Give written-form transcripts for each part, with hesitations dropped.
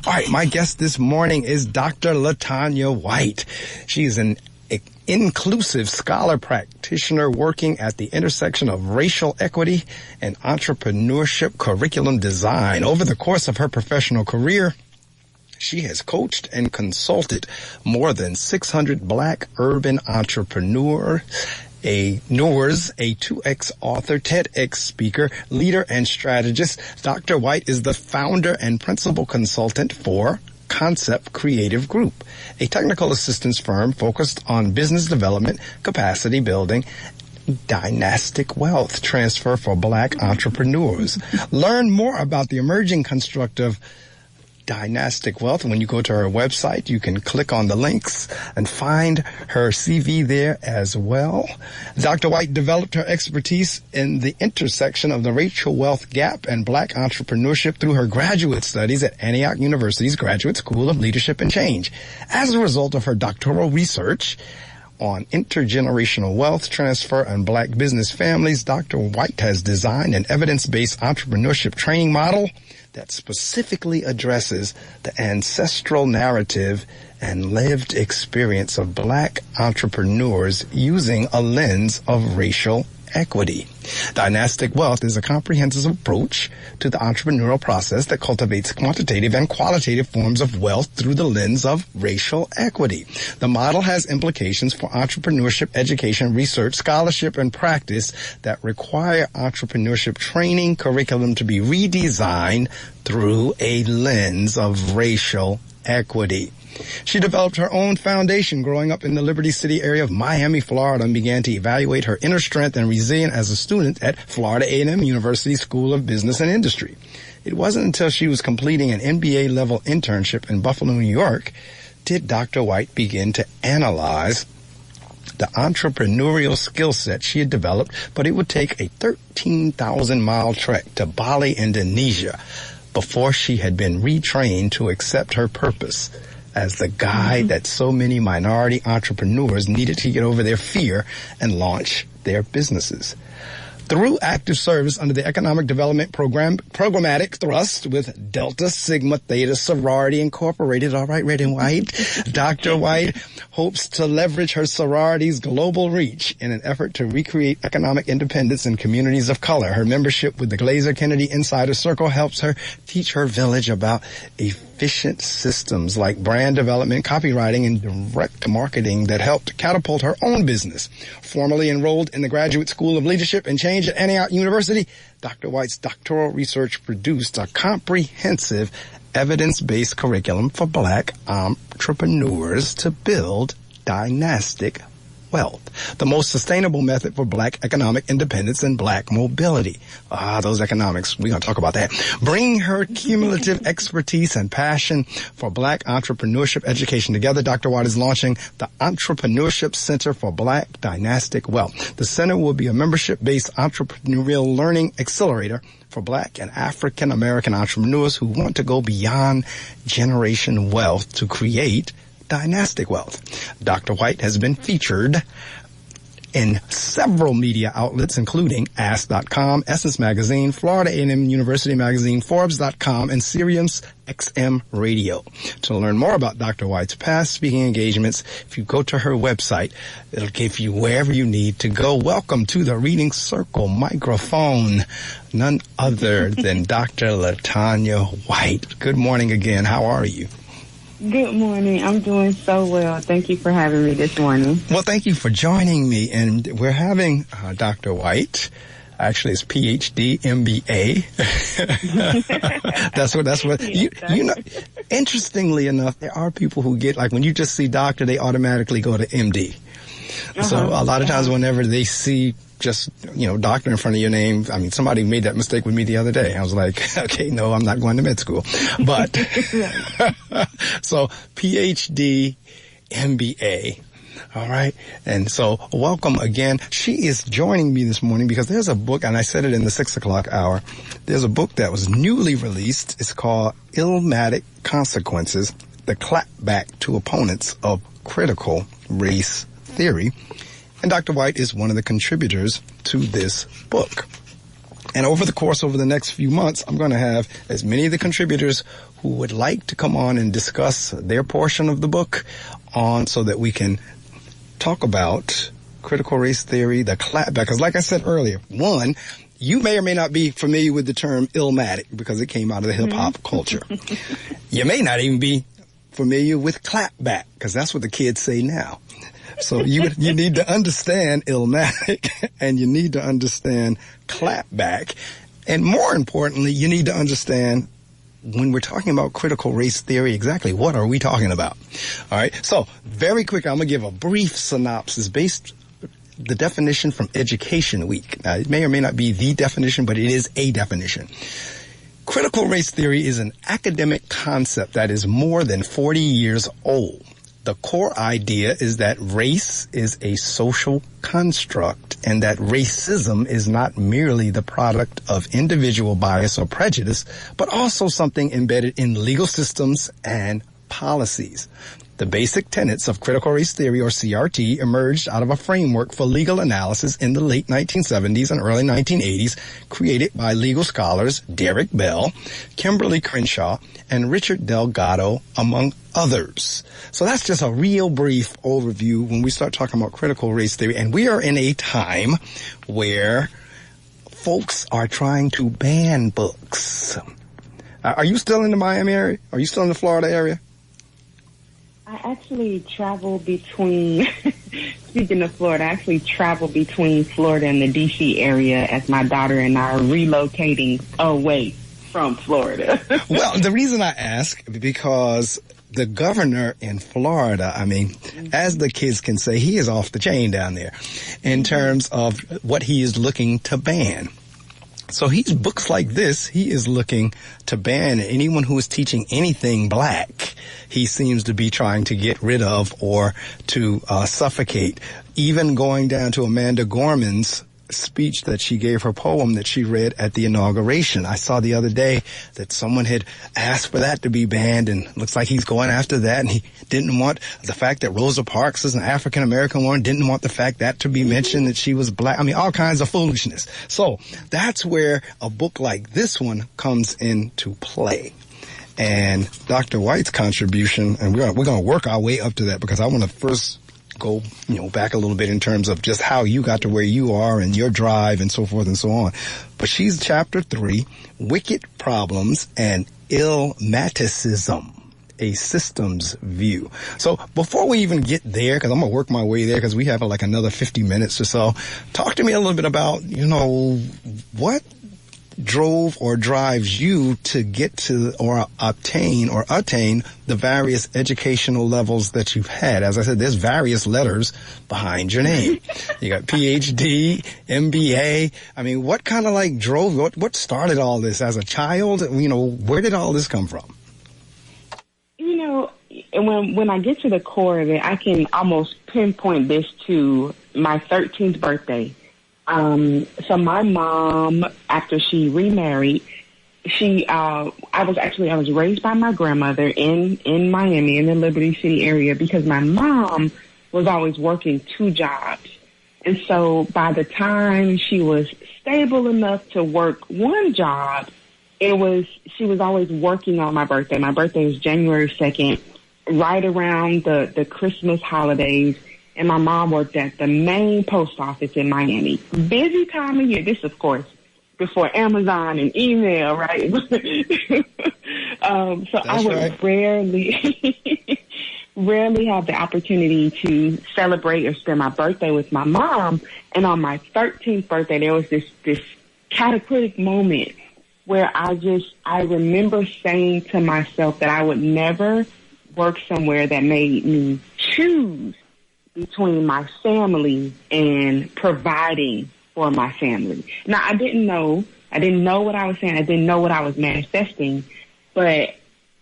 All right, my guest this morning is Dr. LaTanya White. She is an inclusive scholar practitioner working at the intersection of racial equity and entrepreneurship curriculum design. Over the course of her professional career, she has coached and consulted more than 600 Black urban entrepreneurs, a 2X author, TEDx speaker, leader, and strategist. Dr. White is the founder and principal consultant for Concept Creative Group, a technical assistance firm focused on business development, capacity building, dynastic wealth transfer for Black entrepreneurs. Learn more about the emerging construct of dynastic wealth. When you go to her website, you can click on the links and find her CV there as well. Dr. White developed her expertise in the intersection of the racial wealth gap and Black entrepreneurship through her graduate studies at Antioch University's Graduate School of Leadership and Change. As a result of her doctoral research on intergenerational wealth transfer and Black business families, Dr. White has designed an evidence-based entrepreneurship training model that specifically addresses the ancestral narrative and lived experience of Black entrepreneurs using a lens of racial equity. Dynastic wealth is a comprehensive approach to the entrepreneurial process that cultivates quantitative and qualitative forms of wealth through the lens of racial equity. The model has implications for entrepreneurship, education, research, scholarship, and practice that require entrepreneurship training curriculum to be redesigned through a lens of racial equity. She developed her own foundation growing up in the Liberty City area of Miami, Florida, and began to evaluate her inner strength and resilience as a student at Florida A&M University School of Business and Industry. It wasn't until she was completing an M.B.A. level internship in Buffalo, New York, did Dr. White begin to analyze the entrepreneurial skill set she had developed, but it would take a 13,000-mile trek to Bali, Indonesia, before she had been retrained to accept her purpose as the guide that so many minority entrepreneurs needed to get over their fear and launch their businesses. Through active service under the Economic Development Program, Programmatic Thrust with Delta Sigma Theta Sorority Incorporated, all right, red and white, Dr. White hopes to leverage her sorority's global reach in an effort to recreate economic independence in communities of color. Her membership with the Glazer Kennedy Insider Circle helps her teach her village about efficient systems like brand development, copywriting, and direct marketing that helped catapult her own business. Formerly enrolled in the Graduate School of Leadership and Change at Antioch University, Dr. White's doctoral research produced a comprehensive evidence-based curriculum for Black entrepreneurs to build dynastic wealth, the most sustainable method for Black economic independence and Black mobility. Those economics, we're going to talk about that. Bring her cumulative expertise and passion for Black entrepreneurship education together. Dr. White is launching the Entrepreneurship Center for Black Dynastic Wealth. The center will be a membership-based entrepreneurial learning accelerator for Black and African American entrepreneurs who want to go beyond generation wealth to create dynastic wealth. Dr. White has been featured in several media outlets, including Ask.com, Essence Magazine, Florida A&M University Magazine, Forbes.com, and Sirius XM Radio. To learn more about Dr. White's past speaking engagements, if you go to her website, it'll give you wherever you need to go. Welcome to the Reading Circle microphone, none other than Dr. LaTanya White. Good morning again. How are you? Good morning. I'm doing so well. Thank you for having me this morning. Well, thank you for joining me. And we're having Dr. White. Actually, it's Ph.D., M.B.A. That's what, you know, interestingly enough, there are people who get, like, when you just see doctor, they automatically go to M.D. So a lot of times whenever they see just, doctor in front of your name, I mean, somebody made that mistake with me the other day. I was like, okay, no, I'm not going to med school. But, so Ph.D., M.B.A., all right. And so welcome again. She is joining me this morning because there's a book, and I said it in the 6 o'clock hour. There's a book that was newly released. It's called Illmatic Consequences, the Clapback to Opponents of Critical Race Theory. And Dr. White is one of the contributors to this book. And over the next few months, I'm going to have as many of the contributors who would like to come on and discuss their portion of the book so that we can talk about critical race theory, the clapback. Because like I said earlier, one, you may or may not be familiar with the term Illmatic because it came out of the hip-hop culture. You may not even be familiar with clapback because that's what the kids say now. So you need to understand Illmatic and you need to understand clapback. And more importantly, you need to understand when we're talking about critical race theory, exactly what are we talking about? All right. So very quick, I'm going to give a brief synopsis based the definition from Education Week. Now, it may or may not be the definition, but it is a definition. Critical race theory is an academic concept that is more than 40 years old. The core idea is that race is a social construct and that racism is not merely the product of individual bias or prejudice, but also something embedded in legal systems and policies. The basic tenets of critical race theory, or CRT, emerged out of a framework for legal analysis in the late 1970s and early 1980s, created by legal scholars Derek Bell, Kimberly Crenshaw, and Richard Delgado, among others. So that's just a real brief overview when we start talking about critical race theory. And we are in a time where folks are trying to ban books. Are you still in the Miami area? Are you still in the Florida area? I actually travel between, speaking of Florida, I actually travel between Florida and the D.C. area as my daughter and I are relocating away from Florida. Well, the reason I ask, because the governor in Florida, I mean, as the kids can say, he is off the chain down there in terms of what he is looking to ban. So books like this, he is looking to ban anyone who is teaching anything black. He seems to be trying to get rid of or to suffocate. Even going down to Amanda Gorman's speech that she gave, her poem that she read at the inauguration. I saw the other day that someone had asked for that to be banned, and looks like he's going after that, and he didn't want the fact that Rosa Parks is an African-American woman, didn't want the fact that to be mentioned, that she was black. I mean, all kinds of foolishness. So that's where a book like this one comes into play. And Dr. White's contribution, and we're going to work our way up to that because I want to first go, back a little bit in terms of just how you got to where you are and your drive and so forth and so on. But she's chapter 3, Wicked Problems and Illmaticism, a Systems View. So before we even get there, because I'm going to work my way there because we have like another 50 minutes or so, talk to me a little bit about, what drove or drives you to get to or attain the various educational levels that you've had. As I said, there's various letters behind your name. You got Ph.D., M.B.A. I mean, what kind of drove, what started all this as a child? Where did all this come from? When I get to the core of it, I can almost pinpoint this to my 13th birthday. So my mom, after she remarried, I was raised by my grandmother in Miami, in the Liberty City area, because my mom was always working 2 jobs. And so by the time she was stable enough to work 1 job, she was always working on my birthday. My birthday was January 2nd, right around the Christmas holidays. And my mom worked at the main post office in Miami. Busy time of year. This, of course, before Amazon and email, right? So I would rarely have the opportunity to celebrate or spend my birthday with my mom. And on my 13th birthday, there was this cataclysmic moment where I remember saying to myself that I would never work somewhere that made me choose between my family and providing for my family. Now, I didn't know what I was saying. I didn't know what I was manifesting. But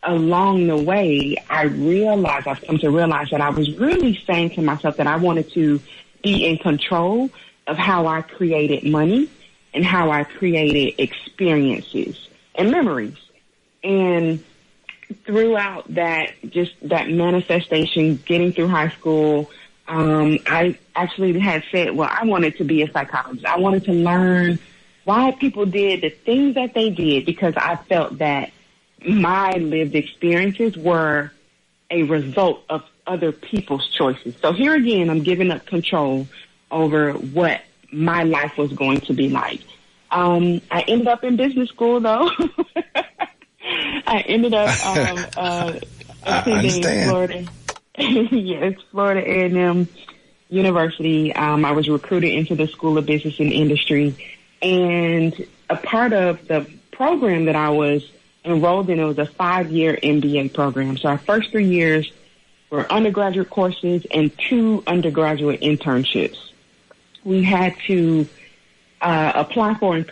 along the way, I've come to realize that I was really saying to myself that I wanted to be in control of how I created money and how I created experiences and memories. And throughout that manifestation, getting through high school, I actually had said, well, I wanted to be a psychologist. I wanted to learn why people did the things that they did, because I felt that my lived experiences were a result of other people's choices. So here again, I'm giving up control over what my life was going to be like. I ended up in business school, though. I ended up attending Florida. Yes, Florida A&M University. I was recruited into the School of Business and Industry, and a part of the program that I was enrolled in, it was a 5-year M.B.A. program. So our first 3 years were undergraduate courses and 2 undergraduate internships. We had to apply for and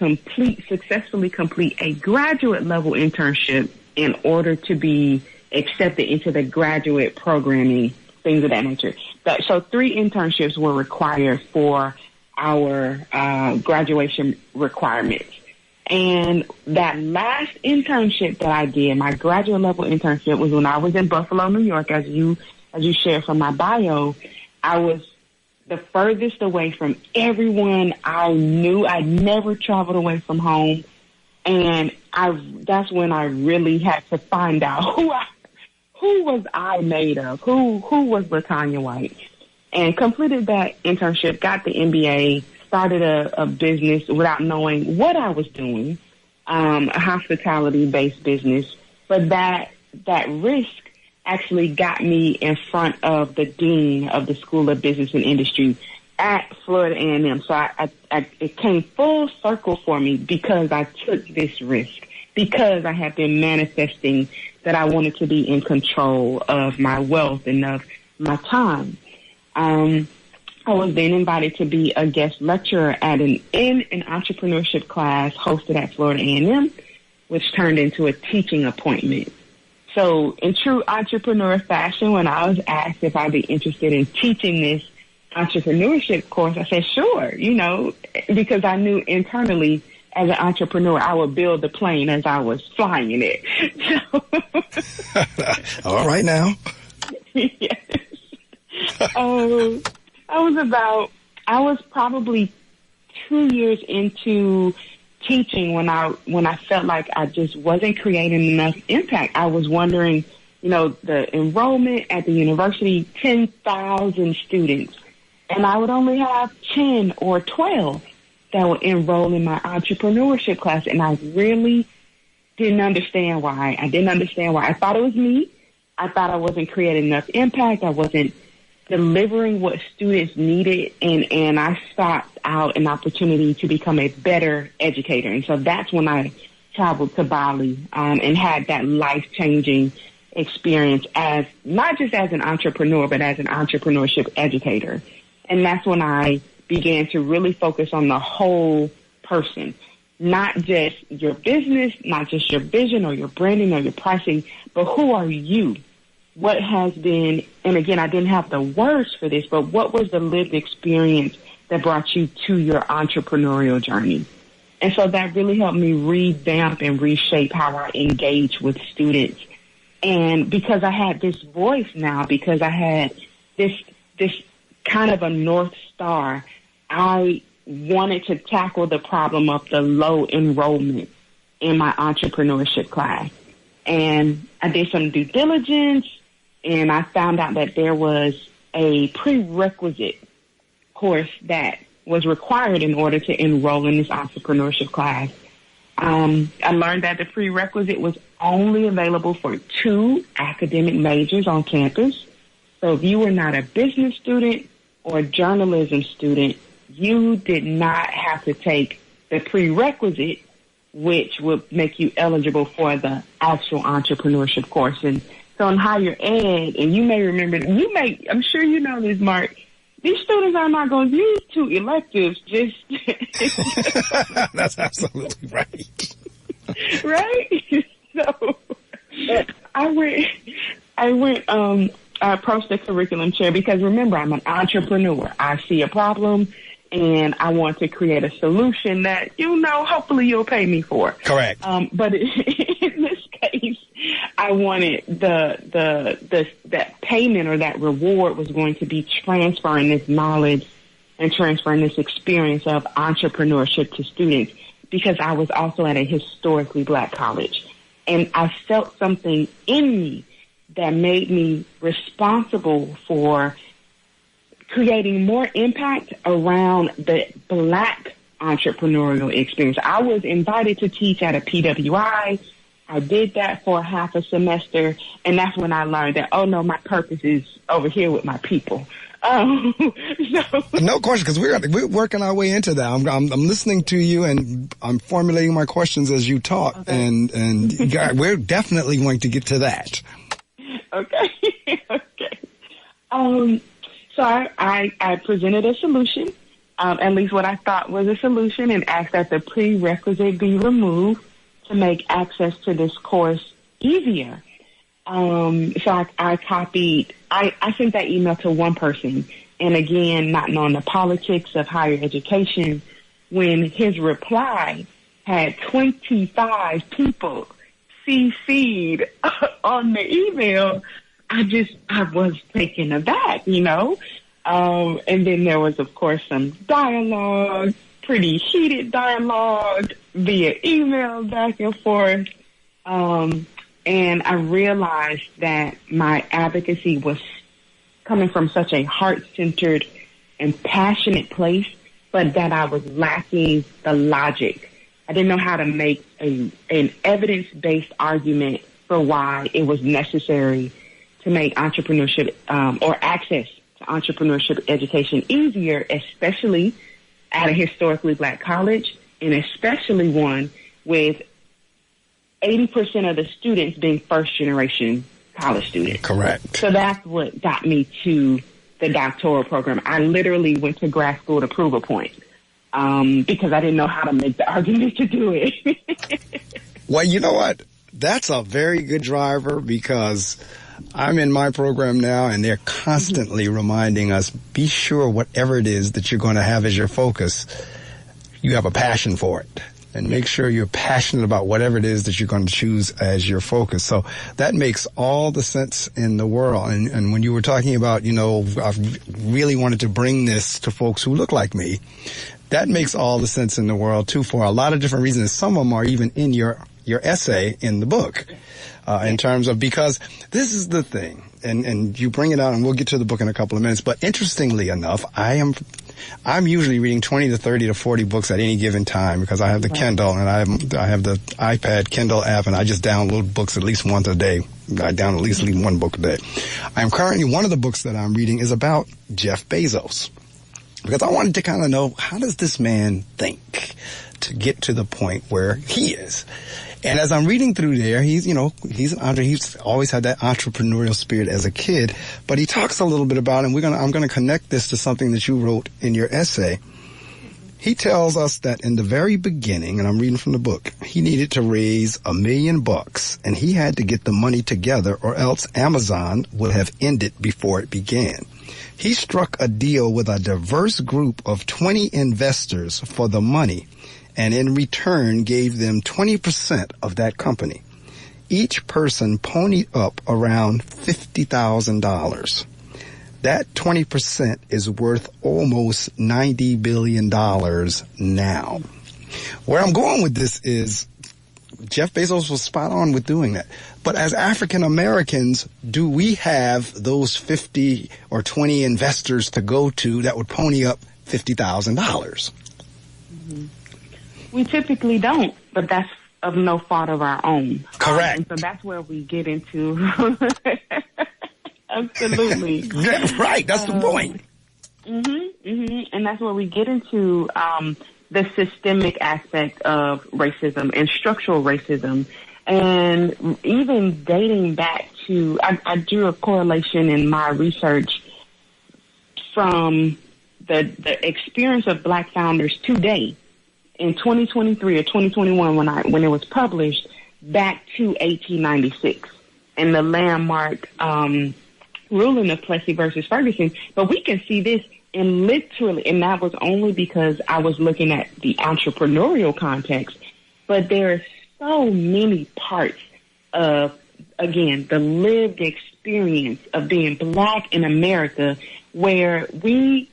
successfully complete a graduate level internship in order to be accepted into the graduate programming, things of that nature. So 3 internships were required for our graduation requirements. And that last internship that I did, my graduate level internship, was when I was in Buffalo, New York, as you shared from my bio. I was the furthest away from everyone I knew. I'd never traveled away from home. And that's when I really had to find out who was I made of, who was LaTanya White, and completed that internship, got the M.B.A., started a business without knowing what I was doing, a hospitality-based business. But that risk actually got me in front of the dean of the School of Business and Industry at Florida A&M. So it came full circle for me because I took this risk, because I had been manifesting that I wanted to be in control of my wealth and of my time. I was then invited to be a guest lecturer in an entrepreneurship class hosted at Florida A&M, which turned into a teaching appointment. So in true entrepreneur fashion, when I was asked if I'd be interested in teaching this entrepreneurship course, I said, sure, because I knew internally as an entrepreneur, I would build the plane as I was flying it. So, all right now. Yes. I was probably 2 years into teaching when I felt like I just wasn't creating enough impact. I was wondering, the enrollment at the university, 10,000 students, and I would only have 10 or 12 that would enroll in my entrepreneurship class, and I really didn't understand why. I thought it was me. I thought I wasn't creating enough impact. I wasn't delivering what students needed, and I sought out an opportunity to become a better educator. And so that's when I traveled to Bali and had that life-changing experience as not just as an entrepreneur, but as an entrepreneurship educator. And that's when I began to really focus on the whole person, not just your business, not just your vision or your branding or your pricing, but who are you? What has been, and again, I didn't have the words for this, but what was the lived experience that brought you to your entrepreneurial journey? And so that really helped me revamp and reshape how I engage with students. And because I had this voice now, because I had this kind of a North Star, I wanted to tackle the problem of the low enrollment in my entrepreneurship class. And I did some due diligence, and I found out that there was a prerequisite course that was required in order to enroll in this entrepreneurship class. I learned that the prerequisite was only available for 2 academic majors on campus. So if you were not a business student or a journalism student, you did not have to take the prerequisite, which would make you eligible for the actual entrepreneurship course. And so in higher ed, and you may remember, I'm sure you know this, Mark, these students are not going to use 2 electives just. That's absolutely right. Right? So I approached the curriculum chair because remember, I'm an entrepreneur. I see a problem and I want to create a solution that, hopefully you'll pay me for. Correct. But in this case, I wanted that payment or that reward was going to be transferring this knowledge and transferring this experience of entrepreneurship to students, because I was also at a historically Black college. And I felt something in me that made me responsible for creating more impact around the Black entrepreneurial experience. I was invited to teach at a PWI. I did that for half a semester, and that's when I learned that, oh, no, my purpose is over here with my people. No question, because we're working our way into that. I'm listening to you, and I'm formulating my questions as you talk, okay. and we're definitely going to get to that. Okay. Okay. So I presented a solution, at least what I thought was a solution, and asked that the prerequisite be removed to make access to this course easier. So I copied, I sent that email to one person, and again, not knowing the politics of higher education, when his reply had 25 people CC'd on the email, I was taken aback, you know? And then there was, of course, some dialogue, pretty heated dialogue via email back and forth. And I realized that my advocacy was coming from such a heart-centered and passionate place, but that I was lacking the logic. I didn't know how to make an evidence-based argument for why it was necessary to make entrepreneurship or access to entrepreneurship education easier, especially at a historically Black college, and especially one with 80% of the students being first-generation college students. Correct. So that's what got me to the doctoral program. I literally went to grad school to prove a point because I didn't know how to make the argument to do it. Well, you know what? That's a very good driver, because I'm in my program now, and they're constantly reminding us, be sure whatever it is that you're going to have as your focus, you have a passion for it. And make sure you're passionate about whatever it is that you're going to choose as your focus. So that makes all the sense in the world. And when you were talking about, you know, I really wanted to bring this to folks who look like me, that makes all the sense in the world, too, for a lot of different reasons. Some of them are even in your essay in the book, in terms of, because this is the thing, and you bring it out, and we'll get to the book in a couple of minutes. But interestingly enough, I'm usually reading 20 to 30 to 40 books at any given time, because I have the Kindle, and I have the iPad Kindle app, and I just download books at least once a day. I download at least one book a day. I'm currently, one of the books that I'm reading is about Jeff Bezos, because I wanted to kind of know, how does this man think to get to the point where he is? And as I'm reading through there, he's always had that entrepreneurial spirit as a kid, but he talks a little bit about, and I'm going to connect this to something that you wrote in your essay. He tells us that in the very beginning, and I'm reading from the book, he needed to raise $1 million, and he had to get the money together, or else Amazon would have ended before it began. He struck a deal with a diverse group of 20 investors for the money, and in return gave them 20% of that company. Each person ponied up around $50,000. That 20% is worth almost $90 billion now. Where I'm going with this is, Jeff Bezos was spot on with doing that. But as African Americans, do we have those 50 or 20 investors to go to that would pony up $50,000? Mm-hmm. We typically don't, but that's of no fault of our own. Correct. And so that's where we get into. Absolutely. Yeah, right. That's the point. And that's where we get into the systemic aspect of racism and structural racism. And even dating back to, I drew a correlation in my research from the experience of Black founders today. In 2023 or 2021, when it was published, back to 1896 and the landmark ruling of Plessy versus Ferguson. But we can see this in literally, and that was only because I was looking at the entrepreneurial context. But there are so many parts of, again, the lived experience of being Black in America, where we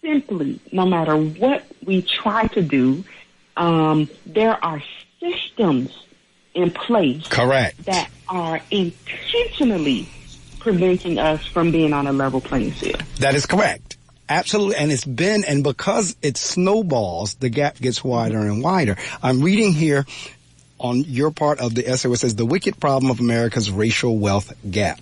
simply, no matter what we try to do, there are systems in place. Correct. That are intentionally preventing us from being on a level playing field. That is correct. Absolutely. And because it snowballs, the gap gets wider and wider. I'm reading here on your part of the essay where it says, the wicked problem of America's racial wealth gap.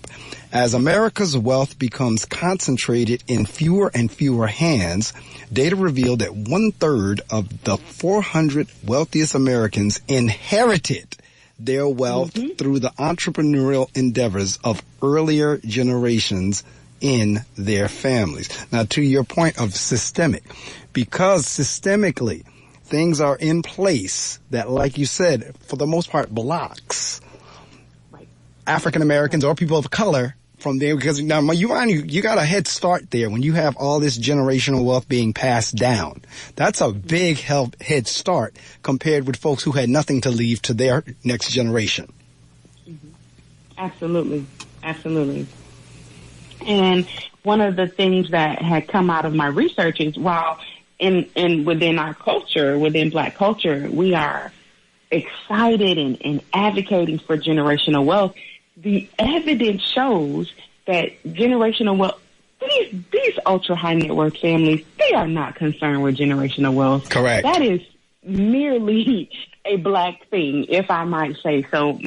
As America's wealth becomes concentrated in fewer and fewer hands, data reveal that 1/3 of the 400 wealthiest Americans inherited their wealth through the entrepreneurial endeavors of earlier generations in their families. Now, to your point of systemic, because systemically things are in place that, like you said, for the most part blocks African Americans or people of color from there, because now you got a head start there when you have all this generational wealth being passed down. That's a big head start compared with folks who had nothing to leave to their next generation. Absolutely. Absolutely. And one of the things that had come out of my research is, while within our culture, within Black culture, we are excited and advocating for generational wealth, the evidence shows that generational wealth, these ultra high net worth families, they are not concerned with generational wealth. Correct. That is merely a Black thing, if I might say so,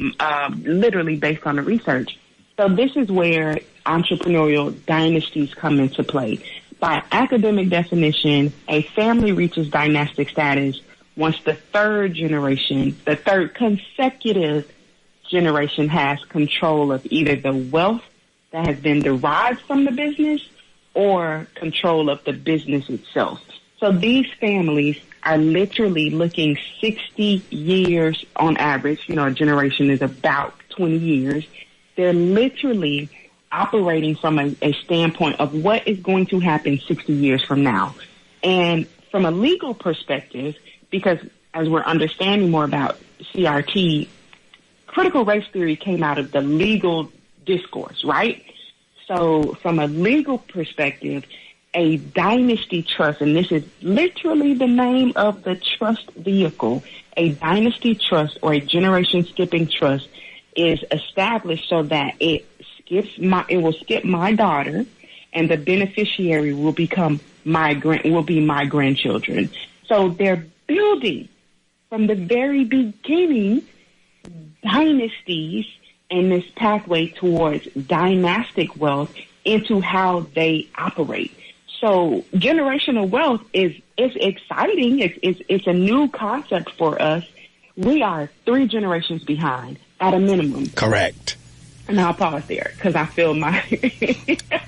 literally based on the research. So this is where entrepreneurial dynasties come into play. By academic definition, a family reaches dynastic status once the third consecutive generation has control of either the wealth that has been derived from the business or control of the business itself. So these families are literally looking 60 years on average. A generation is about 20 years. They're literally operating from a standpoint of what is going to happen 60 years from now. And from a legal perspective, because as we're understanding more about CRT, critical race theory came out of the legal discourse, right? So from a legal perspective, a dynasty trust, and this is literally the name of the trust vehicle, a dynasty trust or a generation skipping trust is established so that it will skip my daughter, and the beneficiary will be my grandchildren. So they're building from the very beginning dynasties and this pathway towards dynastic wealth into how they operate. So generational wealth is exciting. It's a new concept for us. We are 3 generations behind at a minimum. Correct. And I'll pause there because I feel my...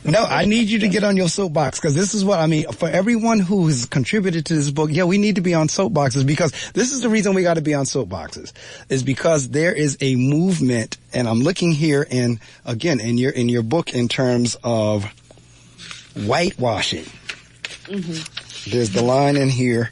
No, I need you to get on your soapbox, because this is what I mean. For everyone who has contributed to this book, we need to be on soapboxes, because this is the reason we got to be on soapboxes, is because there is a movement, and I'm looking here in your book in terms of whitewashing. There's the line in here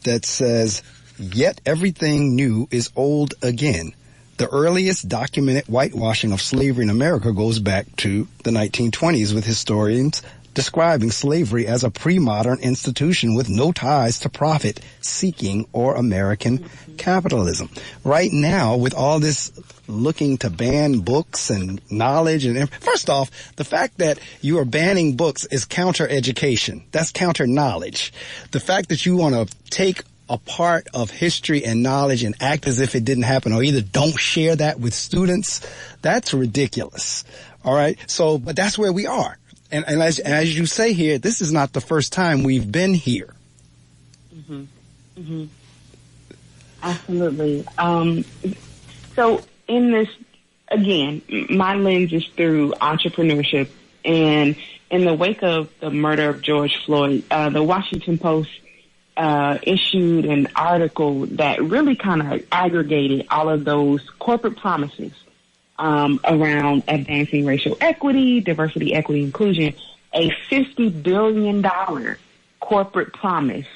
that says, "Yet everything new is old again." The earliest documented whitewashing of slavery in America goes back to the 1920s, with historians describing slavery as a pre-modern institution with no ties to profit-seeking or American capitalism. Right now, with all this looking to ban books and knowledge, and first off, the fact that you are banning books is counter-education. That's counter-knowledge. The fact that you want to take a part of history and knowledge and act as if it didn't happen, or either don't share that with students, that's ridiculous. All right. So, but that's where we are. And as you say here, this is not the first time we've been here. Absolutely. So in this, again, my lens is through entrepreneurship, and in the wake of the murder of George Floyd, the Washington Post issued an article that really kind of aggregated all of those corporate promises around advancing racial equity, diversity, equity, inclusion. A $50 billion corporate promise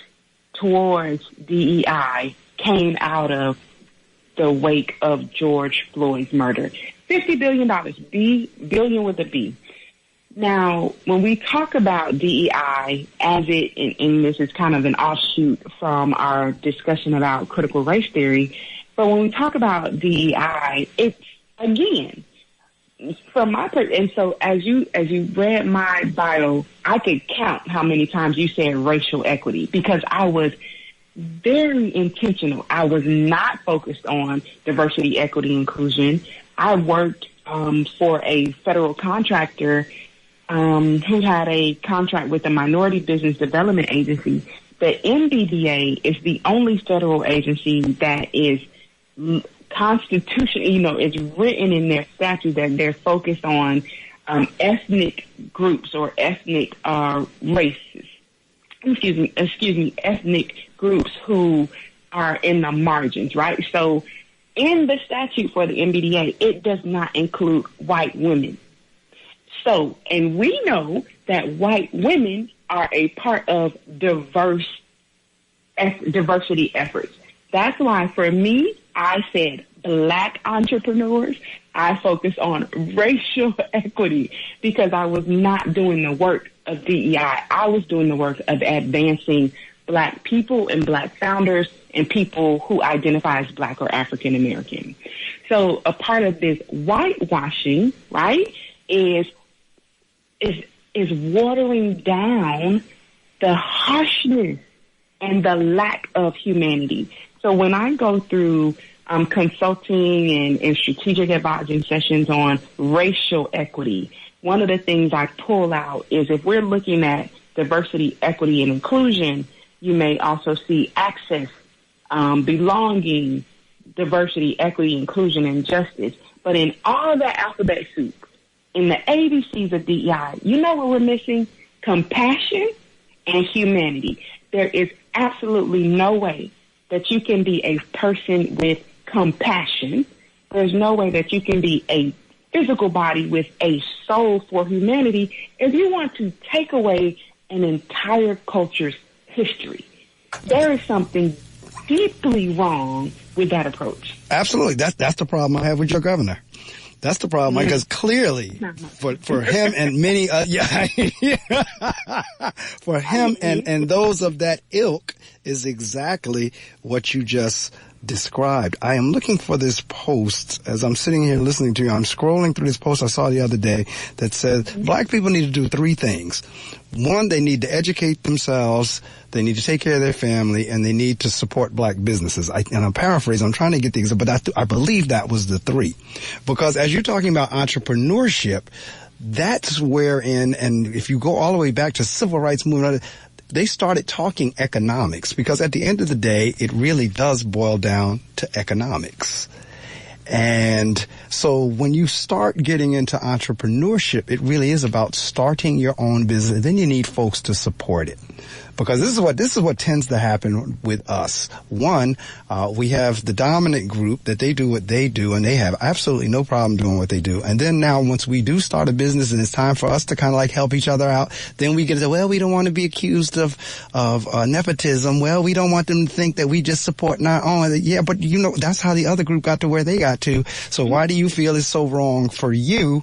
towards DEI came out of the wake of George Floyd's murder. $50 billion, billion with a B. Now, when we talk about DEI, and this is kind of an offshoot from our discussion about critical race theory, But when we talk about DEI, it's, again, from my and so as you read my bio, I could count how many times you said racial equity, because I was very intentional. I was not focused on diversity, equity, inclusion. I worked for a federal contractor who had a contract with the Minority Business Development Agency. The M.B.A. is the only federal agency that is constitution, it's written in their statute that they're focused on ethnic groups or ethnic races. Ethnic groups who are in the margins, right? So in the statute for the M.B.A., it does not include white women. So, and we know that white women are a part of diversity efforts. That's why for me, I said Black entrepreneurs. I focus on racial equity because I was not doing the work of DEI. I was doing the work of advancing Black people and Black founders and people who identify as Black or African American. So a part of this whitewashing, right, is watering down the harshness and the lack of humanity. So when I go through consulting and strategic advising sessions on racial equity, one of the things I pull out is if we're looking at diversity, equity, and inclusion, you may also see access, belonging, diversity, equity, inclusion, and justice. But in all the alphabet soup, in the ABCs of DEI, you know what we're missing? Compassion and humanity. There is absolutely no way that you can be a person with compassion. There's no way that you can be a physical body with a soul for humanity if you want to take away an entire culture's history. There is something deeply wrong with that approach. Absolutely. That's the problem I have with your governor. That's the problem, because clearly for him and many, for him and those of that ilk is exactly what you just described. I am looking for this post as I'm sitting here listening to you. I'm scrolling through this post I saw the other day that says Black people need to do three things. One, they need to educate themselves, they need to take care of their family, and they need to support Black businesses. And I'm paraphrasing, I'm trying to get things, but I believe that was the three. Because as you're talking about entrepreneurship, that's wherein, and if you go all the way back to civil rights movement, they started talking economics, because at the end of the day, it really does boil down to economics. And so when you start getting into entrepreneurship, it really is about starting your own business. And then you need folks to support it. Because this is what tends to happen with us. One, we have the dominant group that they do what they do, and they have absolutely no problem doing what they do. And then now, once we do start a business and it's time for us to kind of like help each other out, then we get to say, well, we don't want to be accused of nepotism. Well, we don't want them to think that we just support our own. Yeah, but that's how the other group got to where they got to. So why do you feel it's so wrong for you?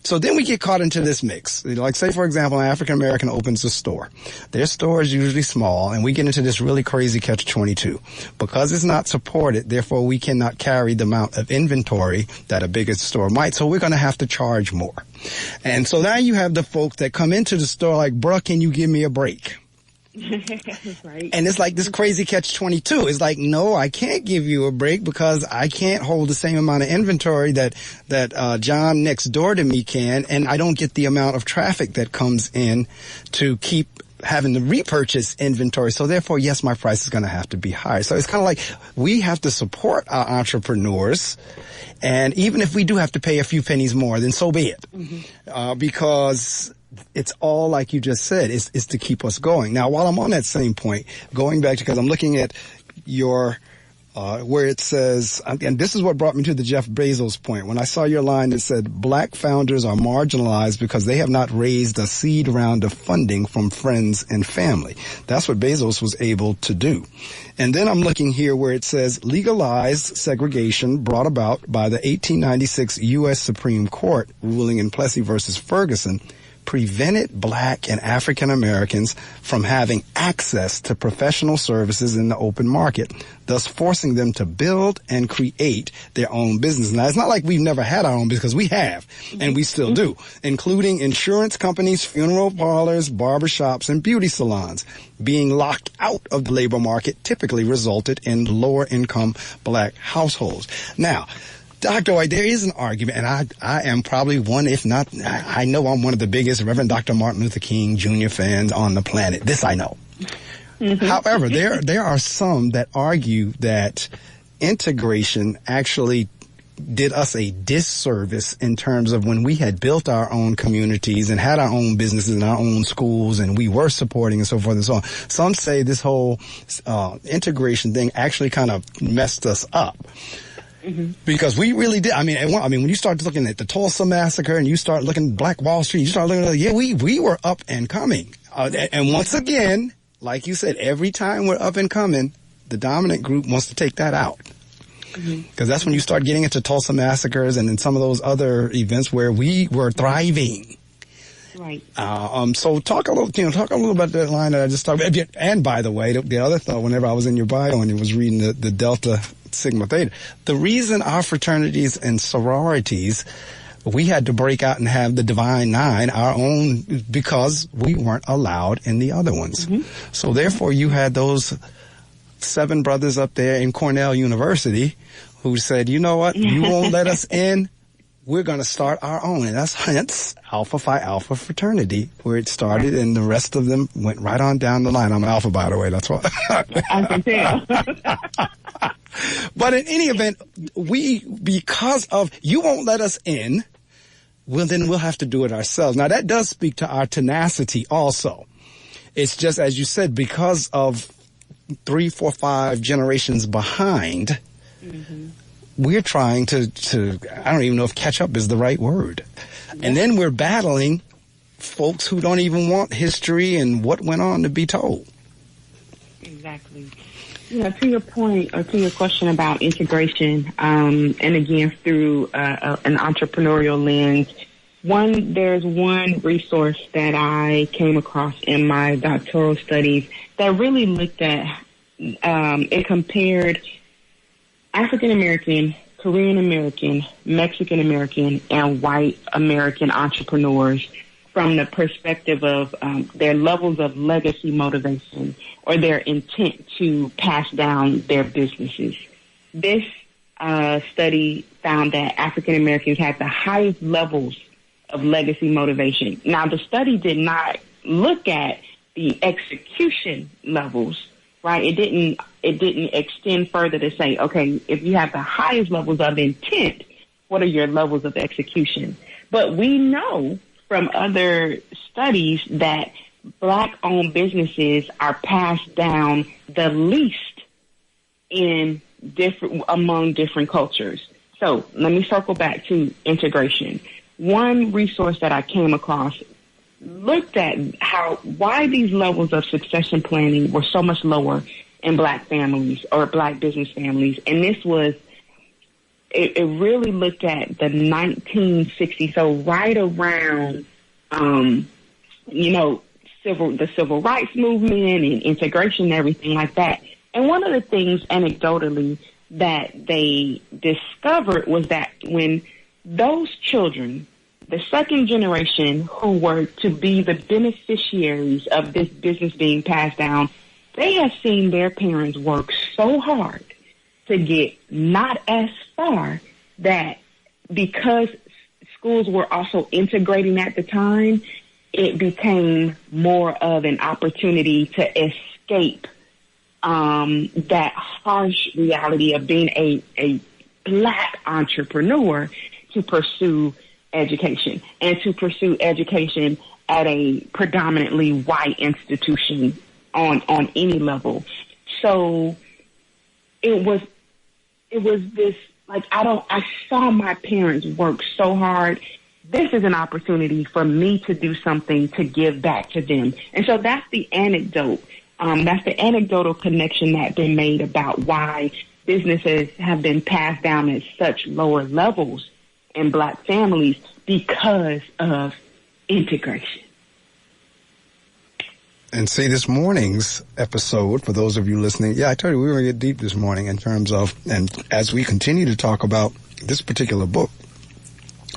So then we get caught into this mix. Like, say, for example, an African American opens a store. Their store is usually small, and we get into this really crazy catch-22. Because it's not supported, therefore we cannot carry the amount of inventory that a bigger store might, so we're going to have to charge more. And so now you have the folks that come into the store like, bruh, can you give me a break? Right. And it's like this crazy catch-22. It's like, no, I can't give you a break because I can't hold the same amount of inventory that John next door to me can, and I don't get the amount of traffic that comes in to keep having to repurchase inventory. So therefore, yes, my price is going to have to be higher. So it's kind of like we have to support our entrepreneurs. And even if we do have to pay a few pennies more, then so be it. Mm-hmm. Because it's all like you just said, is to keep us going. Now, while I'm on that same point, going back to, because I'm looking at your where it says, and this is what brought me to the Jeff Bezos point. When I saw your line that said, Black founders are marginalized because they have not raised a seed round of funding from friends and family. That's what Bezos was able to do. And then I'm looking here where it says, legalized segregation brought about by the 1896 U.S. Supreme Court ruling in Plessy versus Ferguson prevented Black and African Americans from having access to professional services in the open market, thus forcing them to build and create their own business. Now, it's not like we've never had our own business, because we have, and we still do, including insurance companies, funeral parlors, barbershops, and beauty salons. Being locked out of the labor market typically resulted in lower income Black households. Now, Dr. White, there is an argument, and I am probably one, if not, I know I'm one of the biggest Reverend Dr. Martin Luther King Jr. fans on the planet. This I know. However, there are some that argue that integration actually did us a disservice in terms of when we had built our own communities and had our own businesses and our own schools, and we were supporting and so forth and so on. Some say this whole integration thing actually kind of messed us up. Because we really did. I mean, when you start looking at the Tulsa massacre and you start looking at Black Wall Street, you start looking at, we were up and coming. And once again, like you said, every time we're up and coming, the dominant group wants to take that out. Because that's when you start getting into Tulsa massacres and then some of those other events where we were thriving. Right. So talk a little about that line that I just talked about. And by the way, the other thought, whenever I was in your bio and I was reading the Delta Sigma Theta, the reason our fraternities and sororities, we had to break out and have the Divine Nine, our own, because we weren't allowed in the other ones. So therefore, you had those 7 brothers up there in Cornell University who said, you know what, you won't let us in, we're going to start our own. And that's hence Alpha Phi Alpha fraternity, where it started, and the rest of them went right on down the line. I'm Alpha, by the way, that's why. I can tell. But in any event, because of you won't let us in, well, then we'll have to do it ourselves. Now, that does speak to our tenacity also. It's just, as you said, because of 3, 4, 5 generations behind, we're trying to, I don't even know if catch up is the right word. And then we're battling folks who don't even want history and what went on to be told. Exactly. To your point, or to your question about integration, and again, through an entrepreneurial lens, there's one resource that I came across in my doctoral studies that really looked at, it compared African American, Korean American, Mexican American, and white American entrepreneurs from the perspective of their levels of legacy motivation or their intent to pass down their businesses. This study found that African Americans had the highest levels of legacy motivation. Now, the study did not look at the execution levels, right? It didn't extend further to say, okay, if you have the highest levels of intent, what are your levels of execution? But we know from other studies that Black-owned businesses are passed down the least among different cultures. So let me circle back to integration. One resource that I came across looked at why these levels of succession planning were so much lower in Black families or Black business families, and this was it really looked at the 1960s, so right around the civil rights movement and integration and everything like that. And one of the things anecdotally that they discovered was that when those children, the second generation who were to be the beneficiaries of this business being passed down, they had seen their parents work so hard to get not as far that because schools were also integrating at the time, it became more of an opportunity to escape that harsh reality of being a Black entrepreneur to pursue education and to pursue education at a predominantly white institution on any level. So it was this, like, I saw my parents work so hard. This is an opportunity for me to do something to give back to them. And so that's the anecdote. That's the anecdotal connection that's been made about why businesses have been passed down at such lower levels in Black families because of integration. And see, this morning's episode, for those of you listening, I told you we were going to get deep this morning in terms of, and as we continue to talk about this particular book,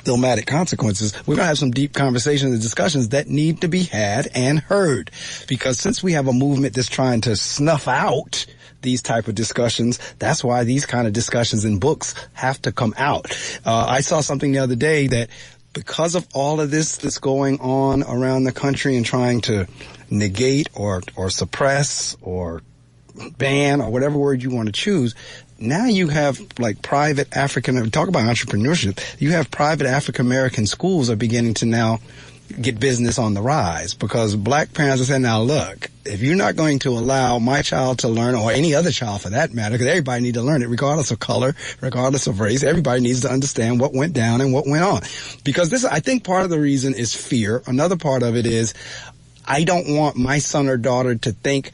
Illmatic Consequences, we're going to have some deep conversations and discussions that need to be had and heard. Because since we have a movement that's trying to snuff out these type of discussions, that's why these kind of discussions in books have to come out. I saw something the other day that because of all of this that's going on around the country and trying to negate or suppress or ban or whatever word you want to choose, now you have like private talk about entrepreneurship, you have private African American schools are beginning to now get business on the rise because black parents are saying, now look, if you're not going to allow my child to learn, or any other child for that matter, because everybody needs to learn it regardless of color, regardless of race, everybody needs to understand what went down and what went on. Because this, I think part of the reason is fear. Another part of it is I don't want my son or daughter to think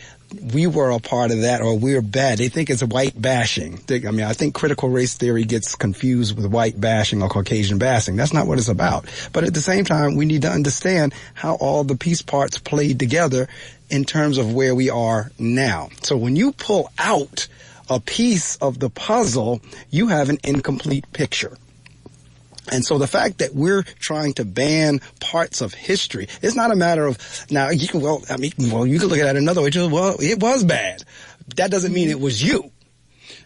we were a part of that or we're bad. They think it's a white bashing. I think critical race theory gets confused with white bashing or Caucasian bashing. That's not what it's about. But at the same time, we need to understand how all the piece parts played together in terms of where we are now. So when you pull out a piece of the puzzle, you have an incomplete picture. And so the fact that we're trying to ban parts of history, it's not a matter of, now you can, you can look at it another way. Well, it was bad. That doesn't mean it was you.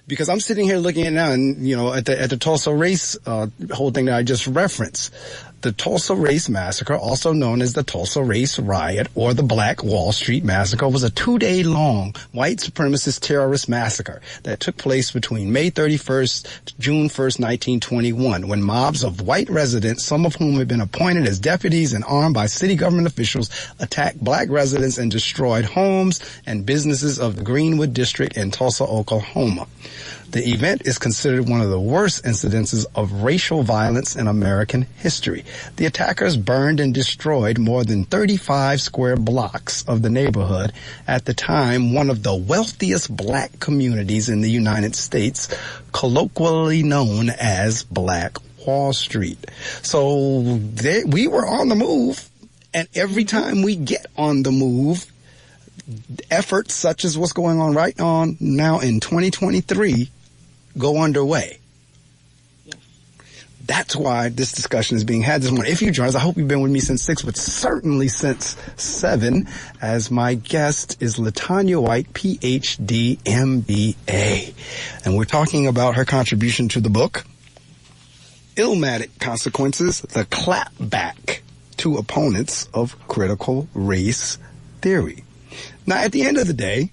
Because I'm sitting here looking at it now and, at the Tulsa race, whole thing that I just referenced. The Tulsa Race Massacre, also known as the Tulsa Race Riot or the Black Wall Street Massacre, was a 2-day-long white supremacist terrorist massacre that took place between May 31st to June 1st, 1921, when mobs of white residents, some of whom had been appointed as deputies and armed by city government officials, attacked black residents and destroyed homes and businesses of the Greenwood District in Tulsa, Oklahoma. The event is considered one of the worst incidences of racial violence in American history. The attackers burned and destroyed more than 35 square blocks of the neighborhood, at the time one of the wealthiest black communities in the United States, colloquially known as Black Wall Street. So we were on the move, and every time we get on the move, efforts such as what's going on right on now in 2023 go underway. Yes. That's why this discussion is being had this morning. If you join us, I hope you've been with me since 6, but certainly since 7, as my guest is LaTanya White, Ph.D., M.B.A. And we're talking about her contribution to the book, Illmatic Consequences, the clapback to opponents of critical race theory. Now, at the end of the day,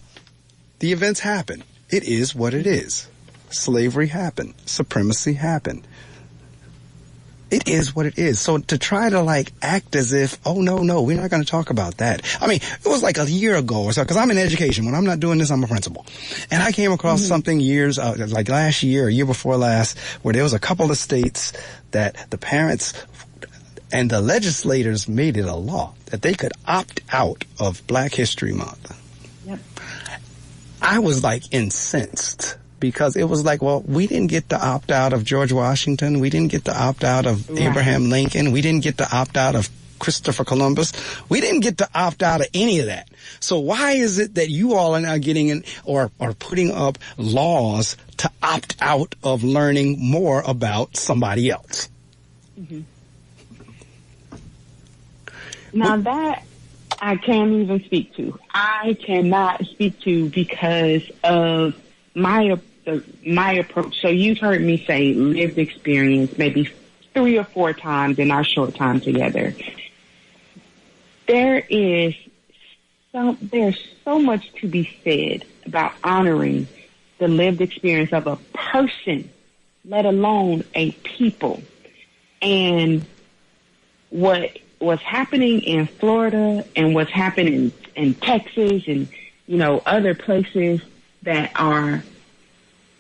the events happen. It is what it is. Slavery happened. Supremacy happened. It is what it is. So to try to act as if, oh, no, we're not going to talk about that. I mean, it was like a year ago or so, because I'm in education. When I'm not doing this, I'm a principal. And I came across something years, like last year, a year before last, where there was a couple of states that the parents and the legislators made it a law that they could opt out of Black History Month. Yep. I was incensed. Because it was well, we didn't get to opt out of George Washington. We didn't get to opt out of Abraham Lincoln. We didn't get to opt out of Christopher Columbus. We didn't get to opt out of any of that. So why is it that you all are now getting in or putting up laws to opt out of learning more about somebody else? Mm-hmm. Now that I can't even speak to. I cannot speak to because of my approach. So you've heard me say lived experience maybe 3 or 4 times in our short time together. There's so much to be said about honoring the lived experience of a person, let alone a people. And what was happening in Florida and what's happening in Texas and, other places that are,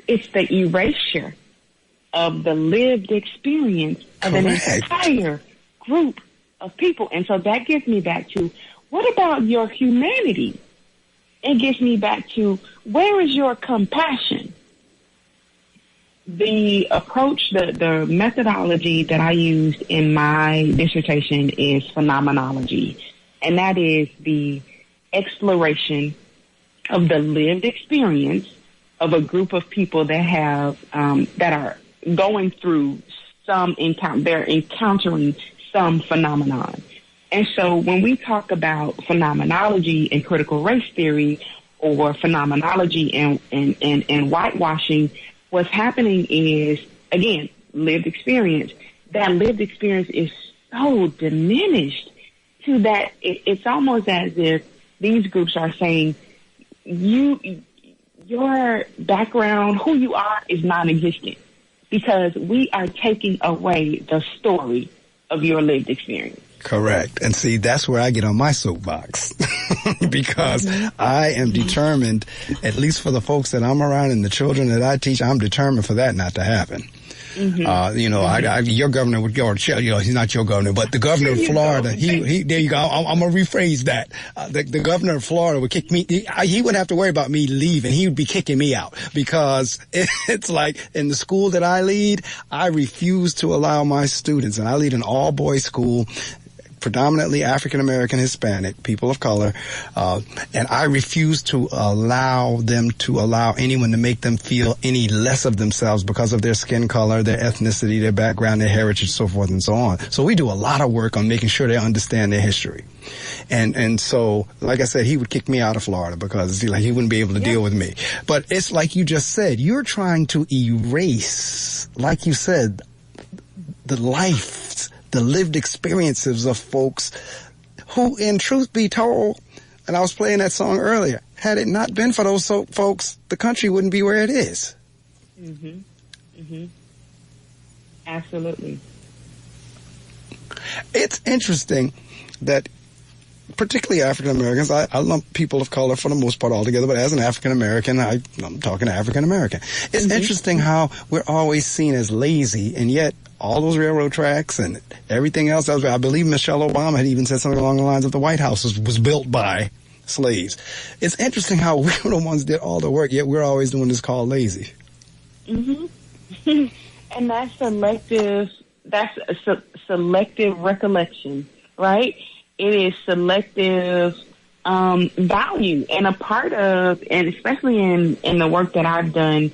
it's the erasure of the lived experience of an entire group of people. And so that gets me back to, what about your humanity? It gets me back to, where is your compassion? The approach, the methodology that I used in my dissertation is phenomenology, and that is the exploration of the lived experience of a group of people that have that are going through some encounter. They're encountering some phenomenon, and so when we talk about phenomenology and critical race theory, or phenomenology and whitewashing, what's happening is, again, lived experience. That lived experience is so diminished to that it's almost as if these groups are saying, your background, who you are, is non-existent, because we are taking away the story of your lived experience. Correct. And see, that's where I get on my soapbox because I am determined, at least for the folks that I'm around and the children that I teach, I'm determined for that not to happen. Your governor would go, or he's not your governor, but the governor of Florida, he there you go. I'm going to rephrase that. The governor of Florida would kick me. He wouldn't have to worry about me leaving. He would be kicking me out because it's like in the school that I lead, I refuse to allow my students, and I lead an all-boys school, predominantly African-American, Hispanic, people of color, and I refuse to allow anyone to make them feel any less of themselves because of their skin color, their ethnicity, their background, their heritage, so forth and so on. So we do a lot of work on making sure they understand their history. And so, like I said, he would kick me out of Florida because he wouldn't be able to deal with me. But it's like you just said, you're trying to erase, like you said, the life, the lived experiences of folks who, in truth be told, and I was playing that song earlier, had it not been for those folks, the country wouldn't be where it is. Absolutely. It's interesting that particularly African Americans, I lump people of color for the most part all together, but as an African American, I'm talking African American. It's interesting how we're always seen as lazy, and yet all those railroad tracks and everything else. I believe Michelle Obama had even said something along the lines of the White House was built by slaves. It's interesting how we're the ones that did all the work, yet we're always the one that's called lazy. And that's selective. That's a selective recollection, right? It is selective value, and a part of, and especially in the work that I've done.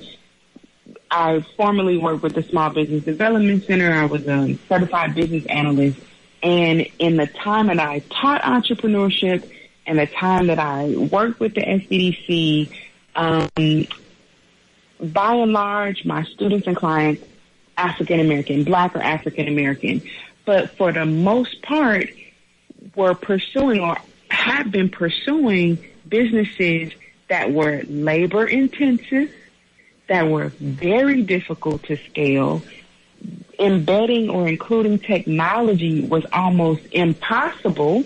I formerly worked with the Small Business Development Center. I was a certified business analyst. And in the time that I taught entrepreneurship and the time that I worked with the SBDC, by and large, my students and clients, African American, Black or African American. But for the most part, were pursuing or have been pursuing businesses that were labor intensive, that were very difficult to scale. Embedding or including technology was almost impossible.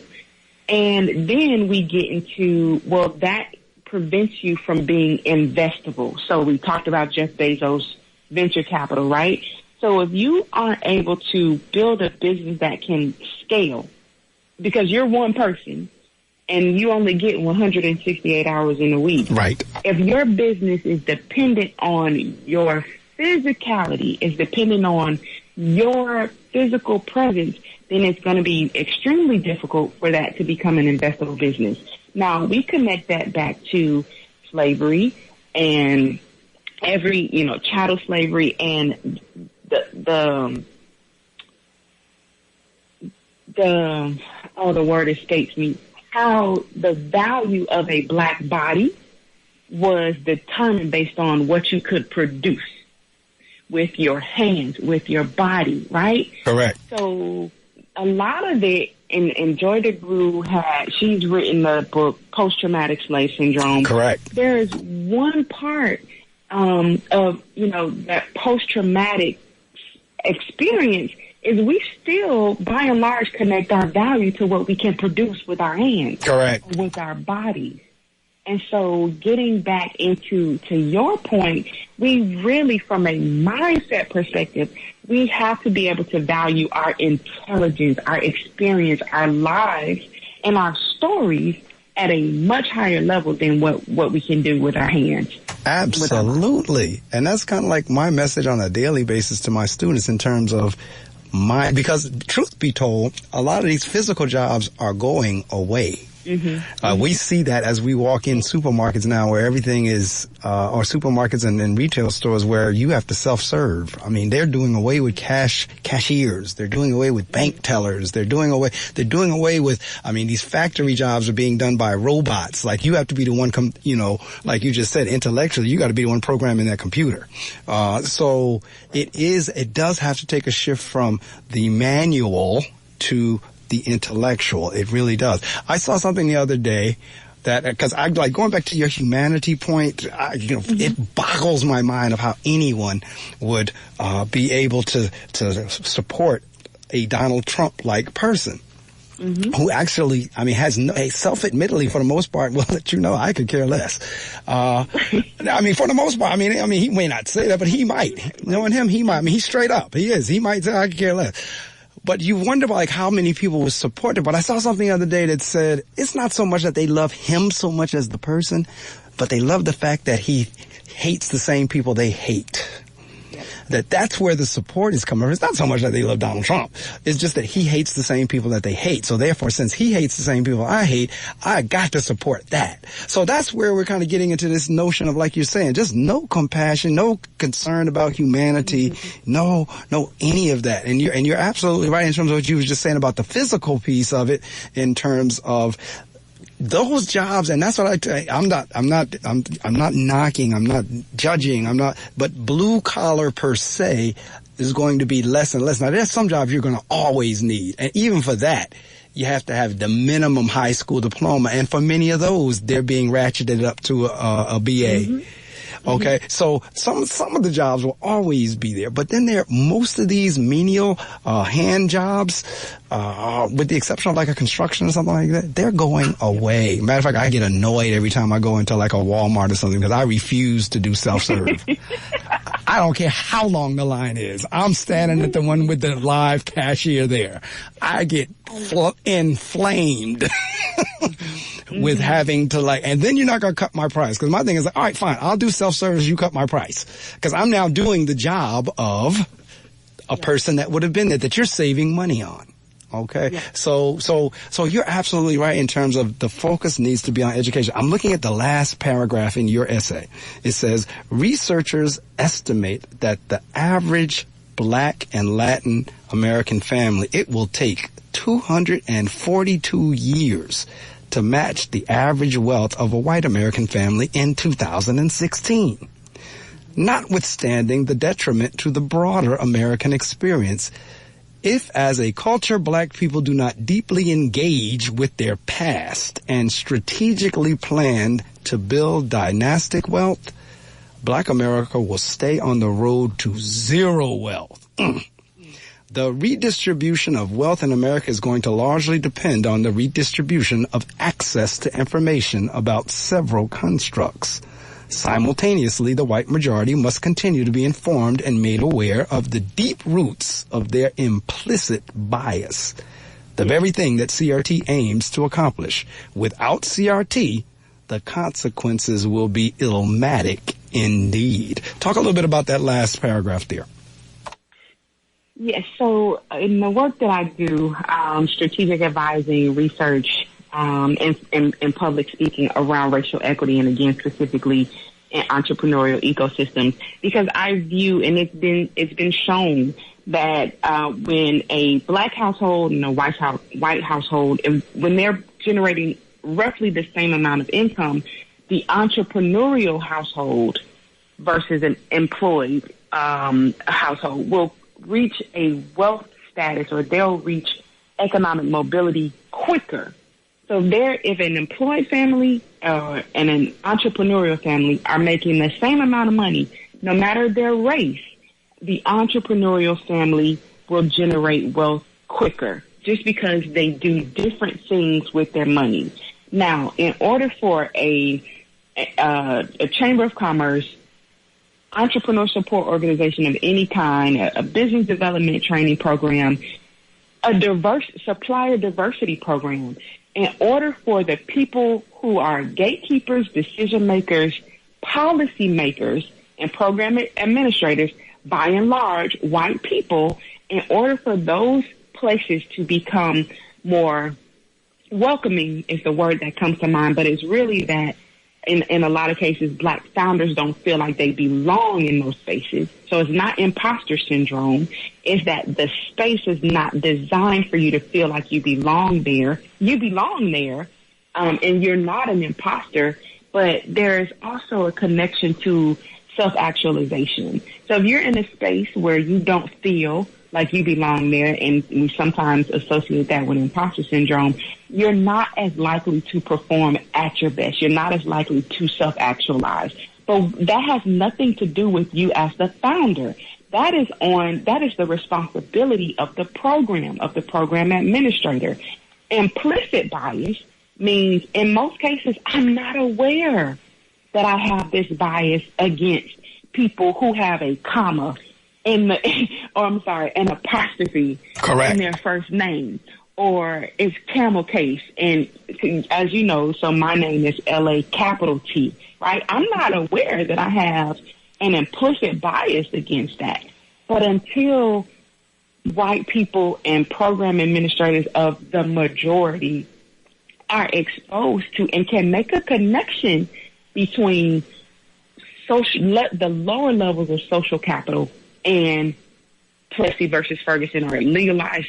And then we get into, well, that prevents you from being investable. So we talked about Jeff Bezos' venture capital, right? So if you aren't able to build a business that can scale, because you're one person, and you only get 168 hours in a week. Right. If your business is dependent on your physicality, is dependent on your physical presence, then it's going to be extremely difficult for that to become an investable business. Now, we connect that back to slavery and chattel slavery and the word escapes me. How the value of a black body was determined based on what you could produce with your hands, with your body, right? Correct. So a lot of it, and Joy DeGruy she's written the book Post-Traumatic Slave Syndrome. Correct. There is one part of, that post-traumatic experience is we still, by and large, connect our value to what we can produce with our hands. Correct. With our bodies. And so getting back to your point, we really, from a mindset perspective, we have to be able to value our intelligence, our experience, our lives, and our stories at a much higher level than what we can do with our hands. Absolutely. And that's kind of like my message on a daily basis to my students in terms of because truth be told, a lot of these physical jobs are going away. We see that as we walk in supermarkets now where everything is, or supermarkets and retail stores where you have to self-serve. I mean, they're doing away with cashiers. They're doing away with bank tellers. They're doing away with, these factory jobs are being done by robots. Like you have to be the one, like you just said, intellectually, you got to be the one programming that computer. So it does have to take a shift from the manual to the intellectual. It really does. I saw something the other day that, because I like going back to your humanity point, it boggles my mind of how anyone would be able to support a Donald Trump-like person. Who actually, has self-admittedly, for the most part, will let you know I could care less. For the most part, he may not say that, but he might. Knowing him, he might. He's straight up. He is. He might say I could care less. But you wonder like how many people would support it. But I saw something the other day that said it's not so much that they love him so much as the person, but they love the fact that he hates the same people they hate. That's where the support is coming from. It's not so much that they love Donald Trump. It's just that he hates the same people that they hate. So therefore, since he hates the same people I hate, I got to support that. So that's where we're kind of getting into this notion of, like you're saying, just no compassion, no concern about humanity, no any of that. And you're absolutely right in terms of what you were just saying about the physical piece of it, in terms of those jobs. And that's what I'm not knocking, I'm not judging, but blue collar per se is going to be less and less. Now there's some jobs you're going to always need. And even for that, you have to have the minimum high school diploma. And for many of those, they're being ratcheted up to a B.A. Okay, so some of the jobs will always be there, but then most of these menial hand jobs, with the exception of like a construction or something like that, they're going away. Matter of fact, I get annoyed every time I go into like a Walmart or something because I refuse to do self-serve. I don't care how long the line is. I'm standing at the one with the live cashier there. I get inflamed. With having to and then you're not going to cut my price. Because my thing is all right, fine, I'll do self-service, you cut my price. Because I'm now doing the job of a person that would have been there, that you're saving money on. Okay. Yeah. So you're absolutely right in terms of the focus needs to be on education. I'm looking at the last paragraph in your essay. It says, researchers estimate that the average Black and Latin American family, it will take 242 years to match the average wealth of a white American family in 2016. Notwithstanding the detriment to the broader American experience, if as a culture Black people do not deeply engage with their past and strategically plan to build dynastic wealth, Black America will stay on the road to zero wealth. The redistribution of wealth in America is going to largely depend on the redistribution of access to information about several constructs. Simultaneously, the white majority must continue to be informed and made aware of the deep roots of their implicit bias, the very thing that CRT aims to accomplish. Without CRT, the consequences will be illmatic indeed. Talk a little bit about that last paragraph there. Yes, so in the work that I do, strategic advising, research, and public speaking around racial equity, and again, specifically in entrepreneurial ecosystems, because I view, and it's been shown that when a Black household and a white household, when they're generating roughly the same amount of income, the entrepreneurial household versus an employed household will reach a wealth status, or they'll reach economic mobility quicker. So if an employed family and an entrepreneurial family are making the same amount of money, no matter their race, the entrepreneurial family will generate wealth quicker just because they do different things with their money. Now, in order for a Chamber of Commerce, entrepreneur support organization of any kind, a business development training program, a diverse supplier diversity program, in order for the people who are gatekeepers, decision makers policymakers and program administrators, by and large, white people, in order for those places to become more welcoming is the word that comes to mind, but it's really that in a lot of cases, Black founders don't feel like they belong in those spaces. So it's not imposter syndrome. It's that the space is not designed for you to feel like you belong there. You belong there, and you're not an imposter, but there's also a connection to self-actualization. So if you're in a space where you don't feel like you belong there, and we sometimes associate that with imposter syndrome, you're not as likely to perform at your best. You're not as likely to self-actualize. But that has nothing to do with you as the founder. That is the responsibility of the program administrator. Implicit bias means, in most cases, I'm not aware that I have this bias against people who have a comma an apostrophe Correct. in their first name, or it's camel case. And as you know, so my name is L.A. capital T, right? I'm not aware that I have an implicit bias against that. But until white people and program administrators of the majority are exposed to and can make a connection between the lower levels of social capital and Plessy versus Ferguson or legalized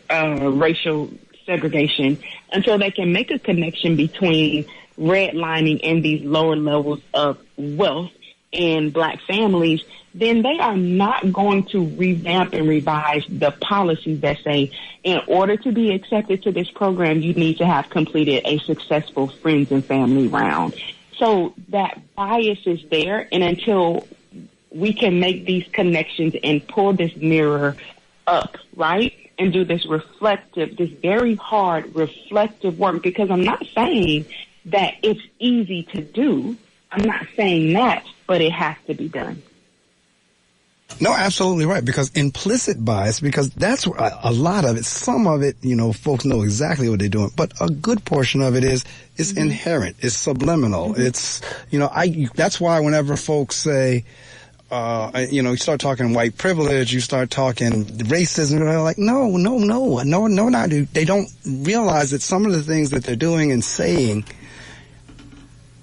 racial segregation, until they can make a connection between redlining in these lower levels of wealth and Black families, then they are not going to revamp and revise the policies that say, in order to be accepted to this program, you need to have completed a successful friends and family round. So that bias is there, and until we can make these connections and pull this mirror up, right? And do this very hard reflective work, because I'm not saying that it's easy to do. I'm not saying that, but it has to be done. No, absolutely right. Because implicit bias, because that's a lot of it. Some of it, folks know exactly what they're doing, but a good portion of it is inherent. It's subliminal. Mm-hmm. It's, that's why whenever folks say, you start talking white privilege, you start talking racism, they're like, no, not. They don't realize that some of the things that they're doing and saying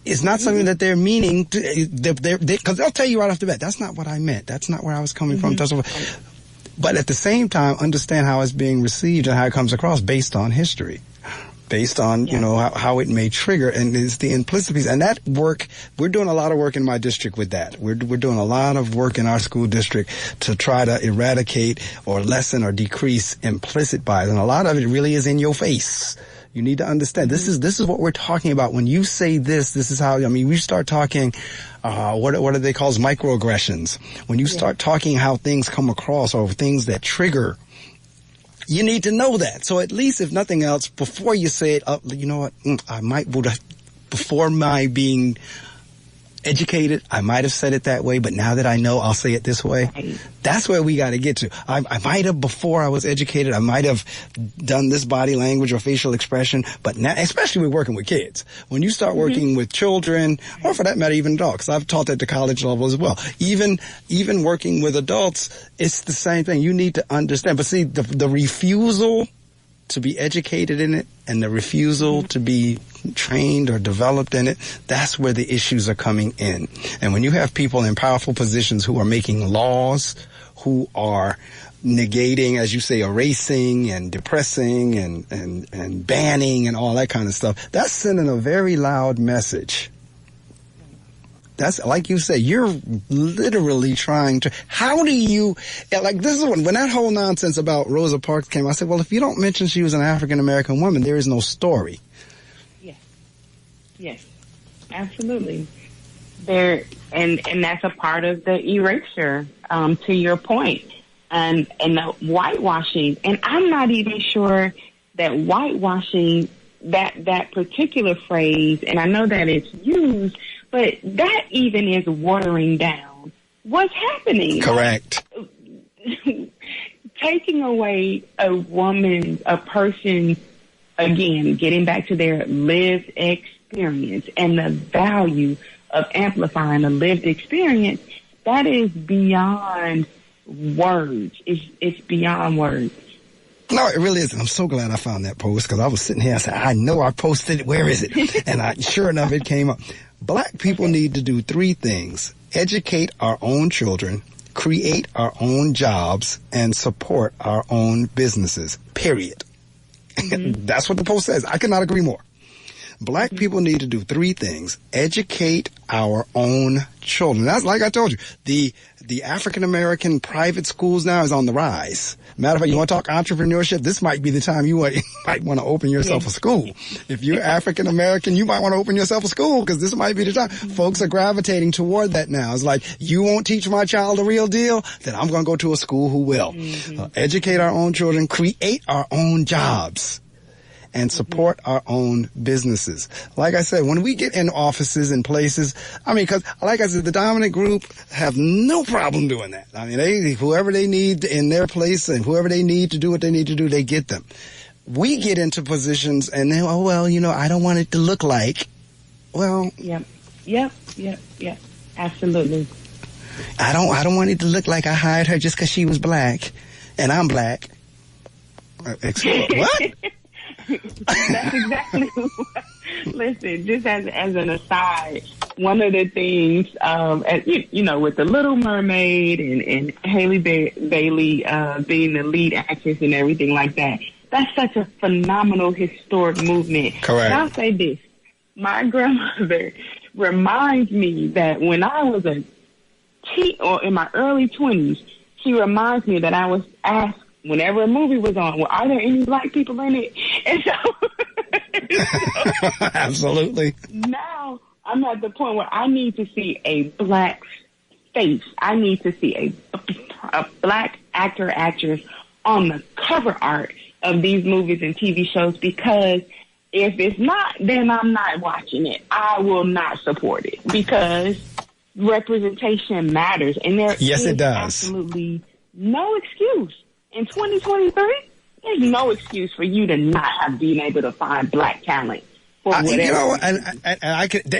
is not something that they're meaning to, because they'll tell you right off the bat, that's not what I meant. That's not where I was coming from. But at the same time, understand how it's being received and how it comes across based on history. Based on, how it may trigger, and it's the implicit piece. And that work, we're doing a lot of work in my district with that. We're doing a lot of work in our school district to try to eradicate or lessen or decrease implicit bias. And a lot of it really is in your face. You need to understand, this is what we're talking about. When you say this is how, we start talking, what are they called? Microaggressions. When you start talking how things come across or things that trigger, you need to know that. So at least, if nothing else, before you say it, you know what, I might, before my being educated, I might have said it that way, but now that I know, I'll say it this way. Right. That's where we got to get to. I might have, before I was educated, I might have done this body language or facial expression, but now, especially with working with kids, when you start working with children, or for that matter, even adults, I've taught at the college level as well. Even working with adults, it's the same thing. You need to understand. But see, the refusal to be educated in it and the refusal to be trained or developed in it, that's where the issues are coming in. And when you have people in powerful positions who are making laws, who are negating, as you say, erasing and depressing and banning and all that kind of stuff, that's sending a very loud message. That's, like you say, you're literally trying to, how do you, like, this is when that whole nonsense about Rosa Parks came, I said, well, if you don't mention she was an African-American woman, there is no story. Yes, absolutely. And that's a part of the erasure, to your point, and the whitewashing. And I'm not even sure that whitewashing, that particular phrase, and I know that it's used, but that even is watering down what's happening. Correct. Taking away a person, again, getting back to their lived experience and the value amplifying a lived experience, that is beyond words. It's beyond words. No, it really is. I'm so glad I found that post, because I was sitting here and said, I know I posted it. Where is it? And sure enough, it came up. Black people need to do 3 things: educate our own children, create our own jobs, and support our own businesses, period. Mm-hmm. That's what the post says. I could not agree more. Black people need to do 3 things: educate our own children. That's like I told you, the African-American private schools now is on the rise. Matter of fact, you want to talk entrepreneurship? This might be the time you might want to open yourself a school. If you're African-American, you might want to open yourself a school, because this might be the time. Folks are gravitating toward that now. It's like, you won't teach my child the real deal? Then I'm going to go to a school who will. Educate our own children, create our own jobs, and support our own businesses. Like I said, when we get in offices and places, I mean, because like I said, the dominant group have no problem doing that. I mean, whoever they need in their place and whoever they need to do what they need to do, they get them. We get into positions and then, oh, well, I don't want it to look like, well. Yep. Absolutely. I don't want it to look like I hired her just because she was black and I'm black. What? That's exactly what. Listen, just as an aside, one of the things, with the Little Mermaid and Halle Bailey being the lead actress and everything like that, that's such a phenomenal historic movement. Correct. And I'll say this: my grandmother reminds me that when I was a teen or in my early 20s, she reminds me that I was asked, whenever a movie was on, well, are there any black people in it? And so absolutely. Now I'm at the point where I need to see a black face. I need to see a black actor, actress on the cover art of these movies and TV shows, because if it's not, then I'm not watching it. I will not support it, because representation matters. And there is it does. Absolutely no excuse. In 2023, there's no excuse for you to not have been able to find black talent. I could.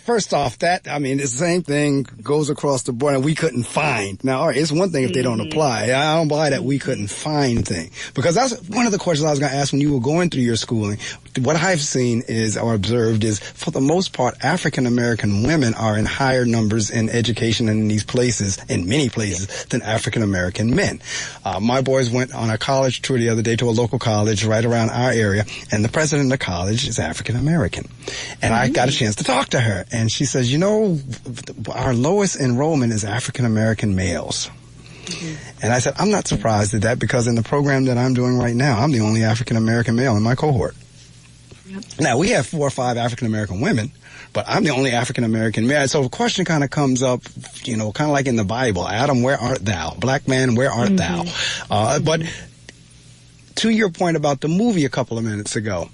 First off, the same thing goes across the board, and we couldn't find. Now, all right, it's one thing if they don't apply. I don't buy that we couldn't find thing, because that's one of the questions I was going to ask when you were going through your schooling. What I've seen is, or observed is, for the most part, African American women are in higher numbers in education and in these places, in many places, than African American men. My boys went on a college tour the other day to a local college right around our area, and the president of the college is African American. And I got a chance to talk to her, and she says, our lowest enrollment is African American males. And I said, I'm not surprised at that, because in the program that I'm doing right now, I'm the only African American male in my cohort. Now, we have 4 or 5 African American women, but I'm the only African American male. So the question kind of comes up, kind of like in the Bible: Adam, where art thou? Black man, where art thou? But to your point about the movie a couple of minutes ago,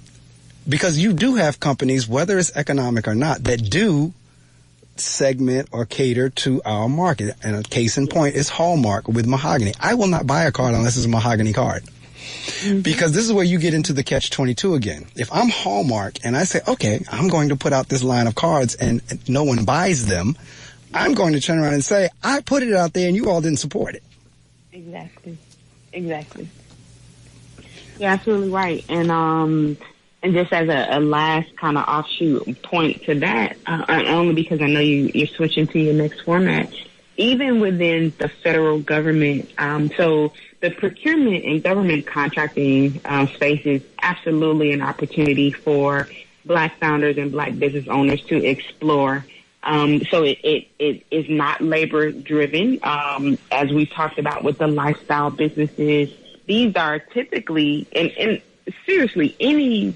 because you do have companies, whether it's economic or not, that do segment or cater to our market. And a case in point is Hallmark with mahogany. I will not buy a card unless it's a mahogany card. Because this is where you get into the catch-22 again. If I'm Hallmark and I say, okay, I'm going to put out this line of cards and no one buys them, I'm going to turn around and say, I put it out there and you all didn't support it. Exactly. You're absolutely right. And just as a last kind of offshoot point to that, only because I know you're switching to your next format, even within the federal government, so the procurement and government contracting space is absolutely an opportunity for Black founders and Black business owners to explore. So it is not labor driven, as we talked about with the lifestyle businesses. These are typically, and seriously, any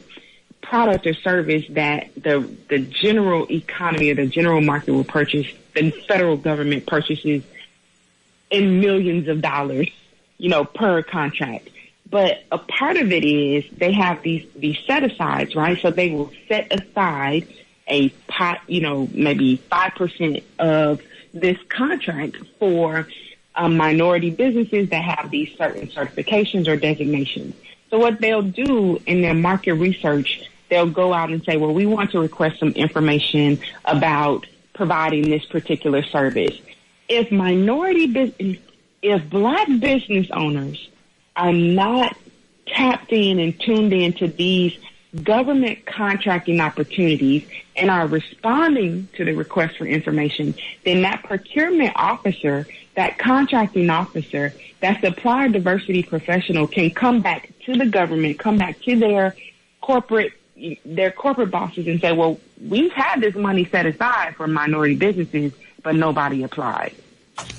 product or service that the general economy or the general market will purchase, the federal government purchases in millions of dollars, per contract. But a part of it is they have these set-asides, right? So they will set aside a pot, maybe 5% of this contract for minority businesses that have these certain certifications or designations. So what they'll do in their market research, they'll go out and say, well, we want to request some information about providing this particular service. If Black business owners are not tapped in and tuned into these government contracting opportunities and are responding to the request for information, then that procurement officer, that contracting officer, that supplier diversity professional can come back to the government, come back to their corporate bosses and say, well, we've had this money set aside for minority businesses, but nobody applied.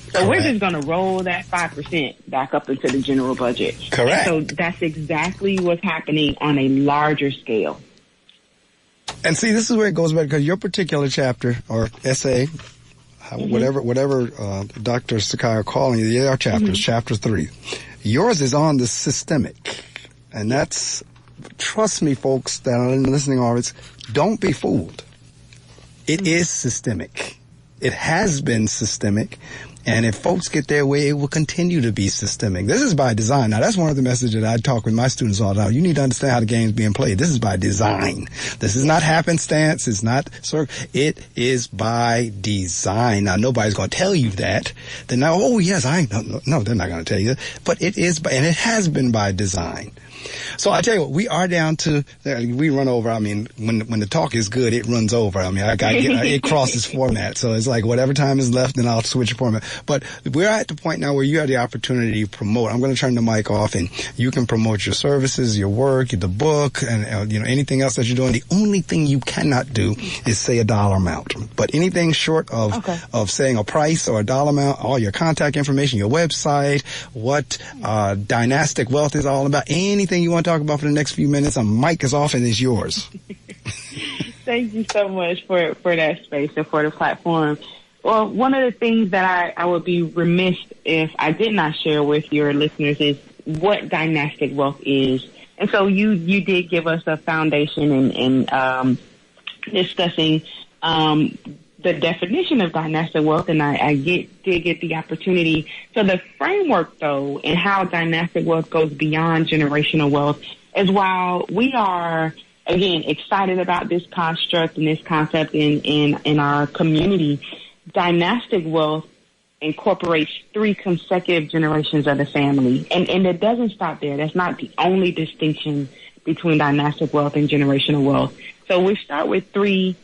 So we're just going to roll that 5% back up into the general budget. Correct. So that's exactly what's happening on a larger scale. And see, this is where it goes back, because your particular chapter or essay, whatever Dr. Sakai are calling you, they are chapters, chapter 3. Yours is on the systemic. And that's, trust me, folks that are in the listening audience, don't be fooled. It is systemic. It has been systemic. And if folks get their way, it will continue to be systemic. This is by design. Now, that's one of the messages that I talk with my students all the time. You need to understand how the game's being played. This is by design. This is not happenstance. It's not, it is by design. Now, nobody's going to tell you that. Then now, oh, yes, no, they're not going to tell you that. But it is, and it has been by design. So I tell you what, we are down to, we run over. I mean, when the talk is good, it runs over. I mean, it crosses format. So it's like whatever time is left, then I'll switch format. But we're at the point now where you have the opportunity to promote. I'm going to turn the mic off and you can promote your services, your work, the book, and anything else that you're doing. The only thing you cannot do is say a dollar amount. But anything short of saying a price or a dollar amount, all your contact information, your website, what dynastic wealth is all about, anything you want to talk about for the next few minutes, a mic is off and it's yours. Thank you so much for that space and for the platform. Well, one of the things that I would be remiss if I did not share with your listeners is what dynastic wealth is. And so you did give us a foundation in discussing the definition of dynastic wealth, and I did get the opportunity. So the framework, though, and how dynastic wealth goes beyond generational wealth is, while we are, again, excited about this construct and this concept in our community, dynastic wealth incorporates 3 consecutive generations of the family. And it doesn't stop there. That's not the only distinction between dynastic wealth and generational wealth. So we start with 3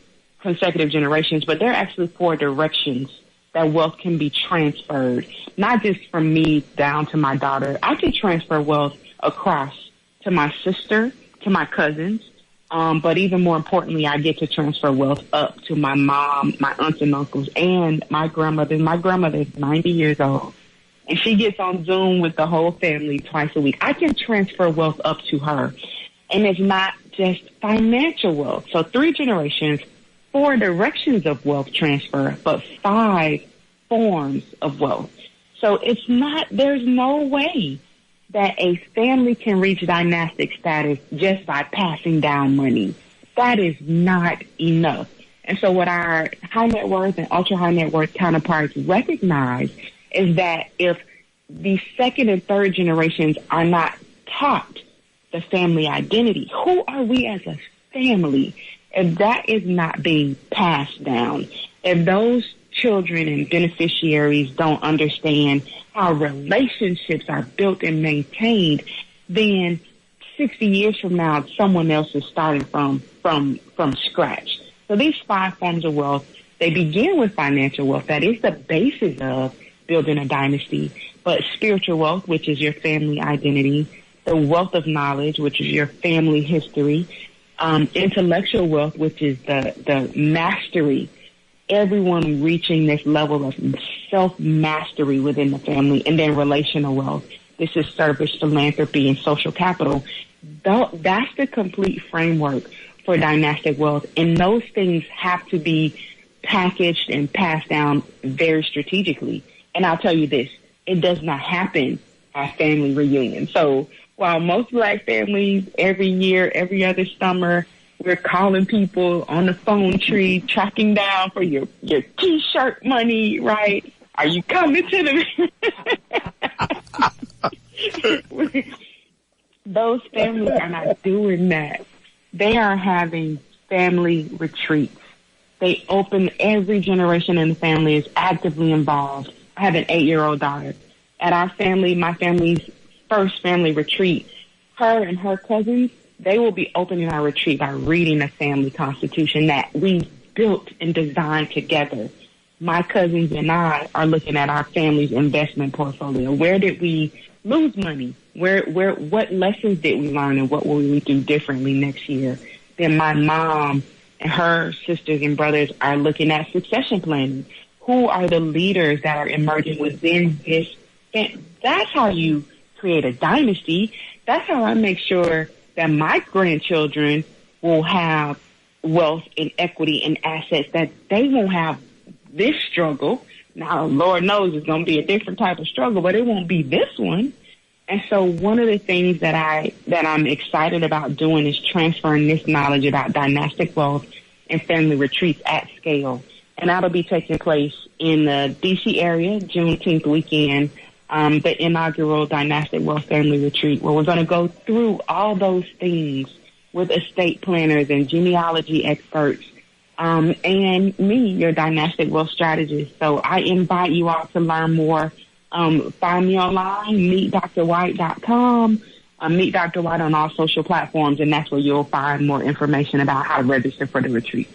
consecutive generations, but there are actually 4 directions that wealth can be transferred, not just from me down to my daughter. I can transfer wealth across to my sister, to my cousins, but even more importantly, I get to transfer wealth up to my mom, my aunts and uncles, and my grandmother. My grandmother is 90 years old, and she gets on Zoom with the whole family twice a week. I can transfer wealth up to her, and it's not just financial wealth. So 3 generations, 4 directions of wealth transfer, but 5 forms of wealth. So there's no way that a family can reach dynastic status just by passing down money. That is not enough. And so what our high net worth and ultra high net worth counterparts recognize is that if the 2nd and 3rd generations are not taught the family identity, who are we as a family? If that is not being passed down, if those children and beneficiaries don't understand how relationships are built and maintained, then 60 years from now, someone else is starting from scratch. So these 5 forms of wealth, they begin with financial wealth. That is the basis of building a dynasty. But spiritual wealth, which is your family identity, the wealth of knowledge, which is your family history, intellectual wealth, which is the mastery, everyone reaching this level of self-mastery within the family, and then relational wealth. This is service, philanthropy, and social capital. That's the complete framework for dynastic wealth, and those things have to be packaged and passed down very strategically. And I'll tell you this, it does not happen at family reunions. So while most Black families every year, every other summer, we're calling people on the phone tree, tracking down for your T-shirt money, right? Are you coming to the... Those families are not doing that. They are having family retreats. They open, every generation in the family is actively involved. I have an 8-year-old daughter. At my family's first family retreat, her and her cousins, they will be opening our retreat by reading a family constitution that we built and designed together. My cousins and I are looking at our family's investment portfolio. Where did we lose money? What lessons did we learn, and what will we do differently next year? Then my mom and her sisters and brothers are looking at succession planning. Who are the leaders that are emerging within this? That's how you create a dynasty. That's how I make sure that my grandchildren will have wealth and equity and assets, that they won't have this struggle. Now, Lord knows it's going to be a different type of struggle, but it won't be this one. And so one of the things that I'm excited about doing is transferring this knowledge about dynastic wealth and family retreats at scale. And that'll be taking place in the D.C. area, Juneteenth weekend, the inaugural Dynastic Wealth Family Retreat, where we're going to go through all those things with estate planners and genealogy experts, and me, your dynastic wealth strategist. So I invite you all to learn more. Find me online, meetdrwhite.com, Meet Dr. White on all social platforms, and that's where you'll find more information about how to register for the retreat.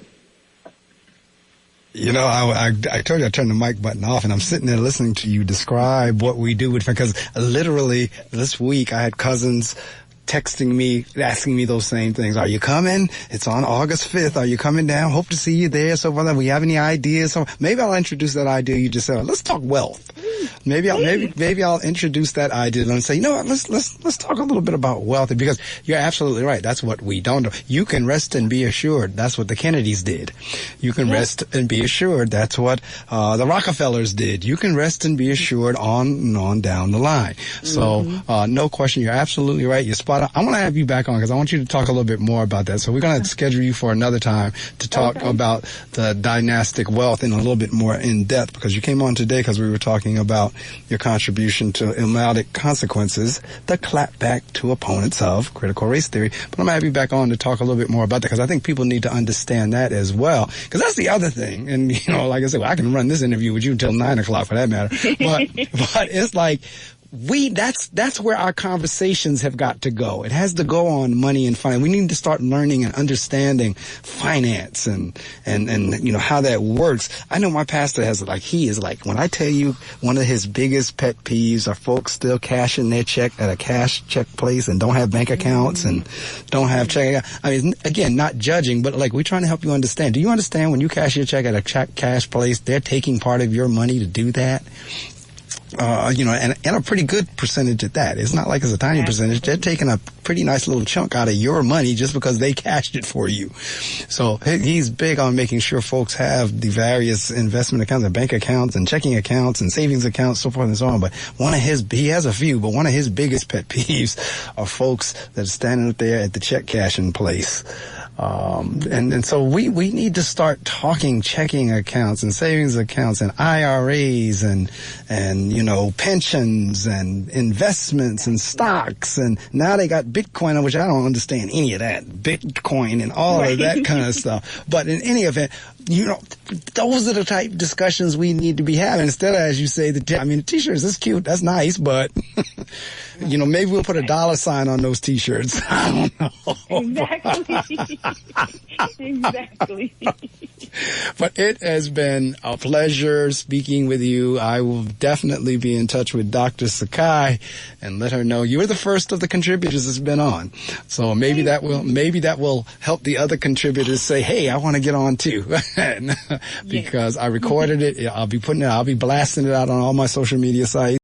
You know, I told you I turned the mic button off, and I'm sitting there listening to you describe what we do, because literally this week I had cousins texting me, asking me those same things. Are you coming? It's on August 5th. Are you coming down? Hope to see you there. So whether we have any ideas, so maybe I'll introduce that idea you just said. Let's talk wealth. Maybe I'll introduce that idea and say, you know what, let's talk a little bit about wealth, because you're absolutely right. That's what we don't do. You can rest and be assured. That's what the Kennedys did. You can rest and be assured. That's what the Rockefellers did. You can rest and be assured on and on down the line. So no question, you're absolutely right. You're spot on. I want to have you back on because I want you to talk a little bit more about that. So we're going to schedule you for another time to talk about the dynastic wealth in a little bit more in depth, because you came on today because we were talking about your contribution to Ilmatic Consequences, the clapback to opponents of critical race theory. But I'm going to have you back on to talk a little bit more about that, because I think people need to understand that as well. Because that's the other thing. And, you know, like I said, I can run this interview with you until 9 o'clock for that matter. But it's like, that's where our conversations have got to go. It has to go on money and finance. We need to start learning and understanding finance and you know, how that works. I know my pastor he is like, when I tell you one of his biggest pet peeves are folks still cashing their check at a cash check place and don't have bank accounts and don't have checking. I mean, again, not judging, but like, we're trying to help you understand. Do you understand when you cash your check at a cash place, they're taking part of your money to do that? You know, and a pretty good percentage at that. It's not like it's a tiny percentage. They're taking a pretty nice little chunk out of your money just because they cashed it for you. So he's big on making sure folks have the various investment accounts and bank accounts and checking accounts and savings accounts, so forth and so on. But he has a few, but one of his biggest pet peeves are folks that are standing up there at the check cashing place. And so we need to start talking checking accounts and savings accounts and IRAs and, you know, pensions and investments and stocks. And now they got Bitcoin, which I don't understand any of that. Bitcoin and all of that kind of stuff. But in any event, you know, those are the type of discussions we need to be having instead of, as you say, the t-shirts, that's cute, that's nice, but, you know, maybe we'll put a $sign on those t-shirts. I don't know. Exactly. But it has been a pleasure speaking with you. I will definitely be in touch with Dr. Sakai and let her know you're the first of the contributors that's been on. So maybe that will help the other contributors say, hey, I want to get on too. Because I recorded it. I'll be blasting it out on all my social media sites.